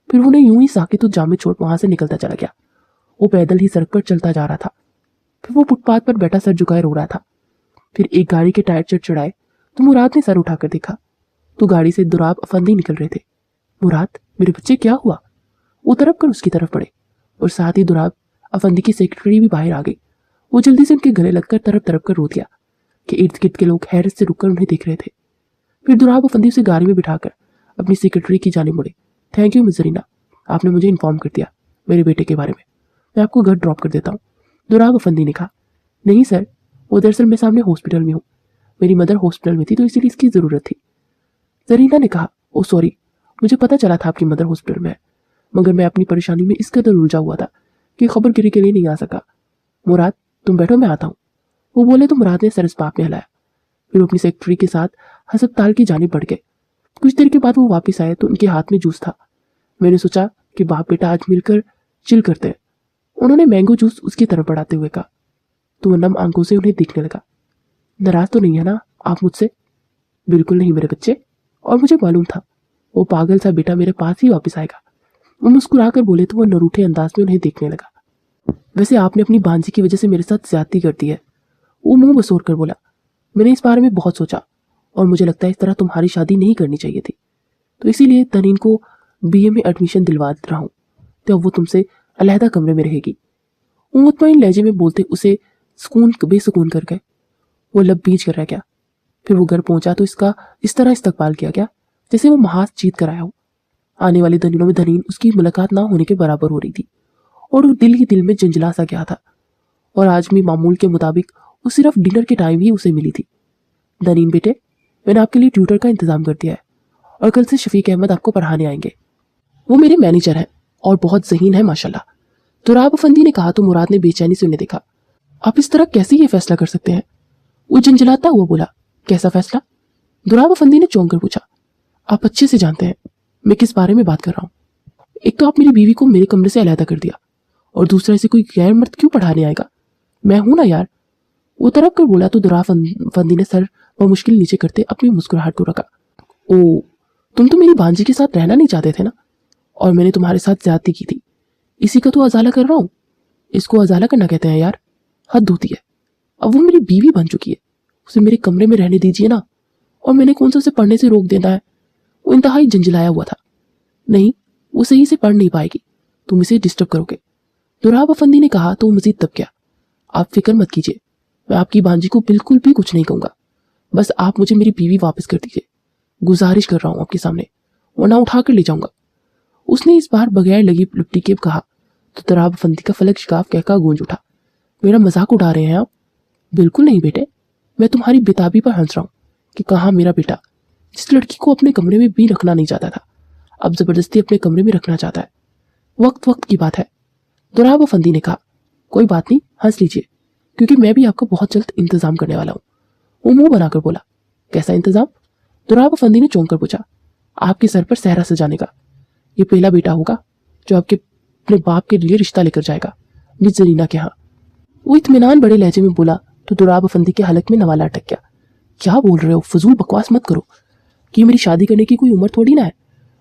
फिर उन्हें यूं ही साकित तो जामे छोड़ वहां से निकलता चला गया। वो पैदल ही सड़क पर चलता जा रहा था। फिर वो फुटपाथ पर बैठा सर झुकाए रो रहा था। फिर एक गाड़ी के टायर चढ़ाए तो मुराद ने सर उठाकर देखा तो गाड़ी से दुराब अफंदी निकल रहे थे। मुराद, मेरे बच्चे क्या हुआ? वो तरफ कर उसकी तरफ पड़े, और साथ ही दुराब अफंदी की सेक्रेटरी भी बाहर आ गई। वो जल्दी से उनके गले लगकर तरफ तरफ कर रो दिया कि इर्द गिर्द के लोग हैरत से रुककर उन्हें देख रहे थे। फिर दुराब अफंदी उसे गाड़ी में बिठाकर अपनी सेक्रेटरी की जाने मुड़े। थैंक यू मिस जरीना, आपने मुझे इन्फॉर्म कर दिया मेरे बेटे के बारे में। मैं आपको घर ड्रॉप कर देता हूँ। दुराब अफंदी ने कहा। नहीं सर, वो दरअसल मैं सामने हॉस्पिटल में हूँ। मेरी मदर हॉस्पिटल में थी तो इसीलिए इसकी ज़रूरत थी। जरीना ने कहा। ओ सॉरी, मुझे पता चला था आपकी मदर हॉस्पिटल में है, मगर मैं अपनी परेशानी में इस कदर उलझा हुआ था कि खबर गिरी के लिए नहीं आ सका। मुराद, तुम बैठो, मैं आता हूँ। वो बोले तो मुराद ने सर इस बाप में हिलाया। फिर वो अपनी सेक्रेटरी के साथ हस्पताल की जानिब बढ़ गए। कुछ देर के बाद वो वापस आए तो उनके हाथ में जूस था। मैंने सोचा कि बाप बेटा आज मिलकर चिल करते हैं। उन्होंने मैंगो जूस उसकी तरफ बढ़ाते हुए कहा तो वो नम आंखों से उन्हें देखने लगा। नाराज तो नहीं है ना आप मुझसे? बिल्कुल नहीं मेरे बच्चे, और मुझे मालूम था वो पागल सा बेटा मेरे पास ही वापस आएगा। वो मुस्कुरा कर बोले तो वो नरूठे अंदाज में उन्हें देखने लगा। वैसे आपने अपनी भांजी की वजह से मेरे साथ ज्यादती कर दी है। वो मुंह बसोर कर बोला। मैंने इस बारे में बहुत सोचा और मुझे लगता है इस तरह तुम्हारी शादी नहीं करनी चाहिए थी, तो इसीलिए तनीन को BA में एडमिशन दिलवा रहा हूँ, तो अब वो तुमसे अलहदा कमरे में रहेगी। वो मुतमईन लहजे में बोलते उसे बेसुकून कर गए। वो लब बीच कर रह गया। फिर वो घर पहुंचा तो इसका इस तरह इस्तकबाल किया गया जैसे वो महाज जीत कर आया हो। आने वाले दिनों में दनीन उसकी मुलाकात ना होने के बराबर हो रही थी और वो दिल ही दिल में जंजला सा गया था। और आज भी मामूल के मुताबिक वो सिर्फ डिनर के टाइम ही उसे मिली थी। दनीन बेटे, मैंने आपके लिए ट्यूटर का इंतजाम कर दिया है और कल से शफीक अहमद आपको पढ़ाने आएंगे। वो मेरे मैनेजर हैं और बहुत ज़हीन है माशाल्लाह। तुराब अफंदी ने कहा तो मुराद ने बेचैनी से उन्हें देखा। आप इस तरह कैसे ये फैसला कर सकते हैं? वो झंझलाता हुआ बोला। कैसा फैसला? तुराब अफंदी ने चौंक कर पूछा। आप अच्छे से जानते हैं मैं किस बारे में बात कर रहा हूँ। एक तो आप मेरी बीवी को मेरे कमरे से अलहदा कर दिया और दूसरा इसे कोई गैर मर्द क्यों पढ़ाने आएगा? मैं हूं ना यार। वो तरफ कर बोला तो तुराब अफंदी ने सर पर मुश्किल नीचे करते अपनी मुस्कुराहट को रखा। ओ, तुम तो मेरी भांजी के साथ रहना नहीं चाहते थे ना, और मैंने तुम्हारे साथ ज्यादती की थी, इसी का तो अजाला कर रहा हूँ। इसको अजाला करना कहते हैं यार, हद होती है। अब वो मेरी बीवी बन चुकी है, उसे मेरे कमरे में रहने दीजिए ना। और मैंने कौन सा उसे पढ़ने से रोक देना है? वो इंतहाई झंझलाया हुआ था। नहीं, वो सही से पढ़ नहीं पाएगी, तुम इसे डिस्टर्ब करोगे। तुराब अफंदी ने कहा तो मजीद दब गया। आप फिक्र मत कीजिए, मैं आपकी भांजी को बिल्कुल भी कुछ नहीं कहूंगा। बस आप मुझे मेरी बीवी वापस कर दीजिए, गुजारिश कर रहा हूं आपके सामने, वरना उठा कर ले जाऊंगा। उसने इस बार बगैर लगी लिपटी के कहा तो तुराब अफंदी का फलक शिकाफ कहकर गूंज उठा। मेरा मजाक उड़ा रहे हैं आप? बिल्कुल नहीं बेटे, मैं तुम्हारी बेताबी पर हंस रहा हूँ कि कहा मेरा बेटा जिस लड़की को अपने कमरे में भी रखना नहीं चाहता था, अब जबरदस्ती अपने कमरे में रखना चाहता है। वक्त वक्त की बात है। तुराब अफंदी ने कहा। कोई बात नहीं, हंस लीजिए, क्योंकि मैं भी आपका बहुत जल्द इंतजाम करने वाला हूँ। वो मुंह बनाकर बोला। कैसा इंतजाम? तुराब अफंदी ने चौंक कर पूछा। आपके सर पर सहरा सजाने का। ये पहला बेटा होगा जो आपके अपने बाप के लिए रिश्ता लेकर जाएगा मिस जरीना के यहाँ। वो इत्मीनान बड़े लहजे में बोला तो तुराब अफंदी के हलक में नवाला अटक गया। क्या बोल रहे हो? फजूल बकवास मत करो कि मेरी शादी करने की कोई उम्र थोड़ी ना है।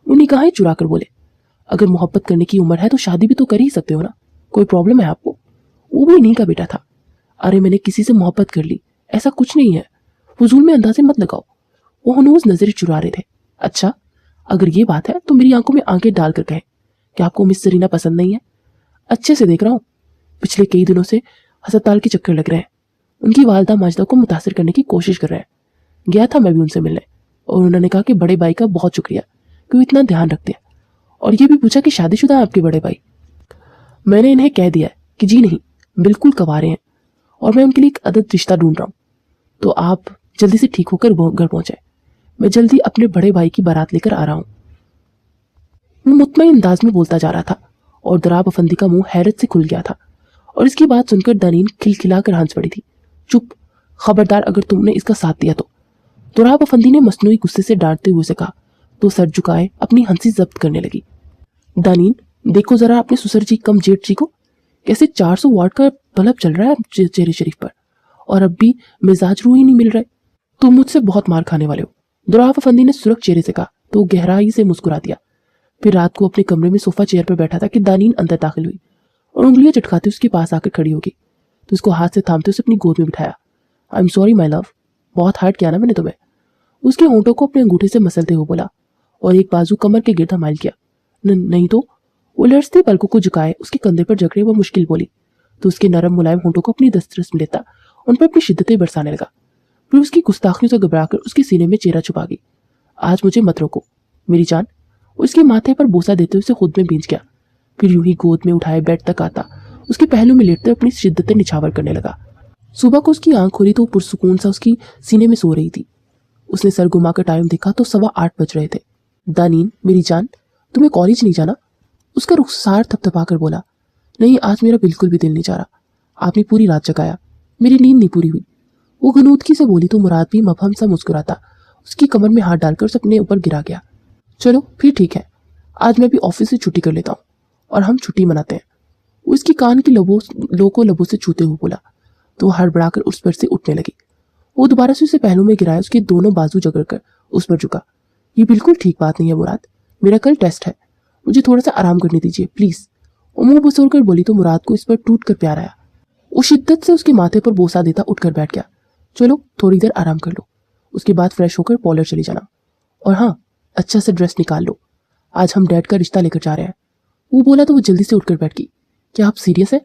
वो निगाहें चुरा कर बोले। अगर मोहब्बत करने की उम्र है तो शादी भी तो कर ही सकते हो ना, कोई प्रॉब्लम है आपको? वो भी इन्हीं का बेटा था। अरे मैंने किसी से मोहब्बत कर ली, ऐसा कुछ नहीं है, फजूल में अंदाजे मत लगाओ। वो हनूज नजरें चुरा रहे थे। अच्छा, अगर ये बात है तो मेरी आंखों में आंखें डालकर कहें कि आपको मिस जरीना पसंद नहीं है। अच्छे से देख रहा हूँ, पिछले कई दिनों से अस्पताल के चक्कर लग रहे हैं। उनकी वालदा माजदा को मुतासर करने की कोशिश कर रहे हैं। गया था मैं भी उनसे मिलने, और उन्होंने कहा कि बड़े भाई का बहुत शुक्रिया कि वो इतना ध्यान रखते हैं, और ये भी पूछा कि शादीशुदा है आपके बड़े भाई। मैंने इन्हें कह दिया कि जी नहीं, बिल्कुल कवारे हैं, और मैं उनके लिए एक अदद रिश्ता ढूंढ रहा हूँ। तो आप जल्दी से ठीक होकर घर पहुंचे, मैं जल्दी अपने बड़े भाई की बारात लेकर आ रहा हूँ। वो मुतमईन अंदाज में बोलता जा रहा था और तुराब अफंदी का मुंह हैरत से खुल गया था, और इसकी बात सुनकर दनीन खिलखिलाकर हंस पड़ी थी। चुप, खबरदार अगर तुमने इसका साथ दिया तो। तुराब अफंदी ने मसनूई गुस्से से डांटते हुए से कहा तो सर झुकाए अपनी हंसी जब्त करने लगी। दानीन, देखो जरा अपने ससुर जी कम जेठ जी को, कैसे 400 वाट का बल्ब चल रहा है चेहरे शरीफ पर, और अब भी मिजाज रूह ही नहीं मिल रहे। तुम मुझसे बहुत मार खाने वाले हो, तुराब अफंदी ने सुरख चेहरे से कहा तो गहराई से मुस्कुरा दिया। फिर रात को अपने कमरे में सोफा चेयर पर बैठा था कि दानीन अंदर दाखिल हुई और उंगलियां चटकाते उसके पास आकर खड़ी होगी तो उसको हाथ से थामते उसे अपनी गोद में बिठाया। I am sorry my love, बहुत हर्ट किया ना मैंने तुम्हें। उसके होंठों को अपने अंगूठे से मसलते हुए बोला और एक बाजू कमर के गिर्द माइल किया। नहीं तो। वो लड़ते पलकों को झुकाए उसके कंधे पर जकड़े वो मुश्किल बोली तो उसके नरम मुलायम होंठों को अपनी दस्तरस में लेता उन पर अपनी शिद्दतें बरसाने लगा। फिर उसकी गुस्ताखियों से घबराकर उसके सीने में चेहरा छुपा गई। आज मुझे मत रोको मेरी जान। उसके माथे पर बोसा देते उसे खुद में बींच गया। फिर यूं ही गोद में उठाए बेड तक आता उसके पहलू में लेटते अपनी शिद्दतें निछावर करने लगा। सुबह को उसकी आंख खुली तो पुरसुकून सा उसकी सीने में सो रही थी। उसने सर घुमाकर टाइम देखा तो 8:15 बज रहे थे। दानीन, मेरी जान, तुम्हें कॉलेज नहीं जाना? उसका रुखसार थपथपा कर बोला। नहीं, आज मेरा बिल्कुल भी दिल नहीं जा रहा। आपने पूरी रात जगाया, मेरी नींद नहीं पूरी हुई। वो गनूदगी से बोली तो मुराद भी मबहम सा मुस्कुराता उसकी कमर में हाथ डालकर उसे अपने ऊपर गिरा गया। चलो फिर ठीक है, आज मैं भी ऑफिस से छुट्टी कर लेता हूँ और हम छुट्टी मनाते हैं। वो इसकी कान की लबों से छूते हुए बोला तो हड़बड़ाकर उस पर से उठने लगी। वो दोबारा से उसे पहलू में गिराया, उसके दोनों बाजू जकड़कर उस पर झुका। ये बिल्कुल ठीक बात नहीं है मुराद, मेरा कल टेस्ट है, मुझे थोड़ा सा आराम करने दीजिए प्लीज। वो मुंह बसोर कर बोली तो मुराद को इस पर टूट कर प्यार आया। वो शिद्दत से उसके माथे पर बोसा देता उठकर बैठ गया। चलो थोड़ी देर आराम कर लो। उसके बाद फ्रेश होकर पार्लर चले जाना, और हाँ, अच्छा से ड्रेस निकाल लो, आज हम डैड का रिश्ता लेकर जा रहे हैं। वो बोला तो वो जल्दी से उठकर बैठ गई। क्या आप सीरियस है?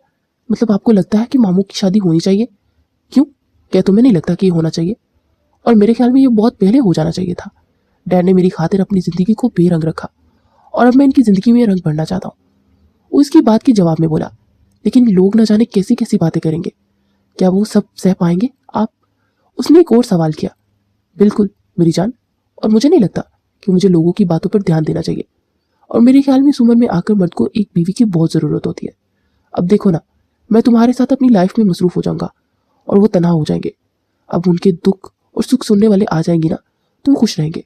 मतलब आपको लगता है कि मामू की शादी होनी चाहिए? क्यों, क्या तुम्हें नहीं लगता कि ये होना चाहिए? और मेरे ख्याल में ये बहुत पहले हो जाना चाहिए था। डैड ने मेरी खातिर अपनी जिंदगी को बेरंग रखा और अब मैं इनकी जिंदगी में रंग भरना चाहता हूँ। वो इसकी बात के जवाब में बोला, लेकिन लोग न जाने कैसी कैसी बातें करेंगे, क्या वो सब सह पाएंगे आप? उसने एक और सवाल किया। बिल्कुल मेरी जान, और मुझे नहीं लगता कि मुझे लोगों की बातों पर ध्यान देना चाहिए, और मेरे ख्याल में इस उम्र में आकर मर्द को एक बीवी की बहुत ज़रूरत होती है। अब देखो ना, मैं तुम्हारे साथ अपनी लाइफ में मसरूफ़ हो जाऊंगा और वो तनहा हो जाएंगे। अब उनके दुख और सुख सुनने वाले आ जाएंगे ना, तो वो खुश रहेंगे।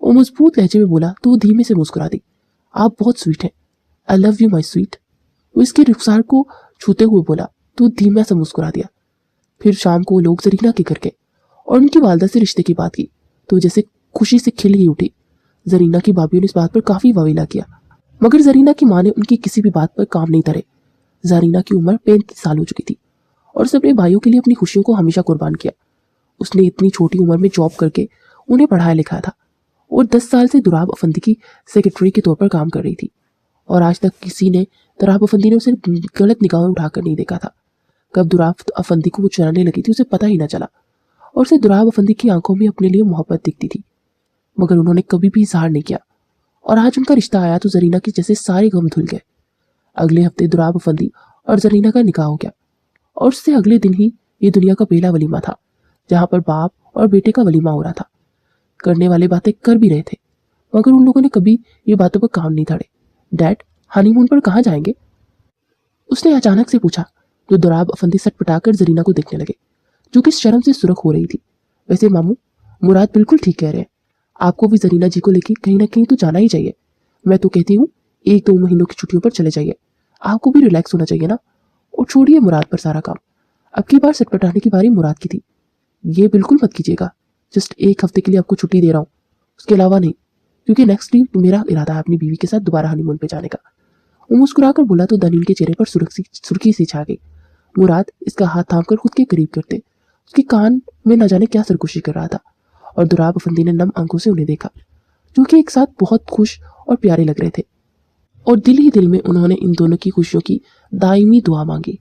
वो मजबूत लहजे में बोला तो वो धीमे से मुस्कुरा दी। आप बहुत स्वीट हैं, I love you my sweet. वो इसके रुखसार को छूते हुए बोला तो धीमा सा मुस्कुरा दिया। फिर शाम को लोग जरीना के घर गए और उनकी वालदा से रिश्ते की बात की तो जैसे खुशी से खिल ही उठी। जरीना की भाभी ने इस बात पर काफ़ी ववीला किया, मगर जरीना की माँ ने उनकी किसी भी बात पर काम नहीं धरे। जरीना की उम्र 35 साल हो चुकी थी और उसने अपने भाइयों के लिए अपनी खुशियों को हमेशा कुर्बान किया। उसने इतनी छोटी उम्र में जॉब करके उन्हें पढ़ाया लिखाया था और 10 साल से दुराब अफंदी की सेक्रेटरी के तौर पर काम कर रही थी, और आज तक किसी ने दुराब अफंदी ने उसे गलत निगाहों उठाकर नहीं देखा था। कब दुराब अफंदी को वो चुराने लगी थी उसे पता ही न चला, और उसे दुराब अफंदी की आंखों में अपने लिए मोहब्बत दिखती थी, मगर उन्होंने कभी भी इजहार नहीं किया। और आज उनका रिश्ता आया तो जरीना के जैसे सारे गम धुल गए। अगले हफ्ते दुराब अफंदी और जरीना का निकाह हो गया, और उससे अगले दिन ही ये दुनिया का पहला वलीमा था, जहाँ पर बाप और बेटे का वलीमा हो रहा था। करने वाले बातें कर भी रहे थे, मगर उन लोगों ने कभी ये बातों पर काम नहीं धरे। डैड, हनीमून पर कहाँ जाएंगे? उसने अचानक से पूछा तो दुराब अफंदी सटपटाकर जरीना को देखने लगे, जो कि शर्म से सुरख हो रही थी। वैसे मामू, मुराद बिल्कुल ठीक कह रहे हैं, आपको भी जरीना जी को लेकर कहीं ना कहीं तो जाना ही चाहिए। मैं तो कहती हूँ 1-2 महीनों की छुट्टियों पर चले जाइए, आपको भी रिलैक्स होना चाहिए ना। और छोड़िए मुराद पर सारा काम, अब की बार सटपटाने की बारी मुराद की थी। ये बिल्कुल मत कीजिएगा, जस्ट 1 हफ्ते के लिए आपको छुट्टी दे रहा हूँ, उसके अलावा नहीं, क्योंकि नेक्स्ट वीक मेरा इरादा है अपनी बीवी के साथ दोबारा हनीमून पे जाने का। वो मुस्कुराकर बोला तो दनीन के चेहरे पर सुर्खी सी छा गई। मुराद इसका हाथ थामकर खुद के करीब करते उसके कान में न जाने क्या सरगोशी कर रहा था, और दुराब अफंदी ने नम आंखों से उन्हें देखा, जो कि एक साथ बहुत खुश और प्यारे लग रहे थे, और दिल ही दिल में उन्होंने इन दोनों की खुशियों की दायमी दुआ मांगी।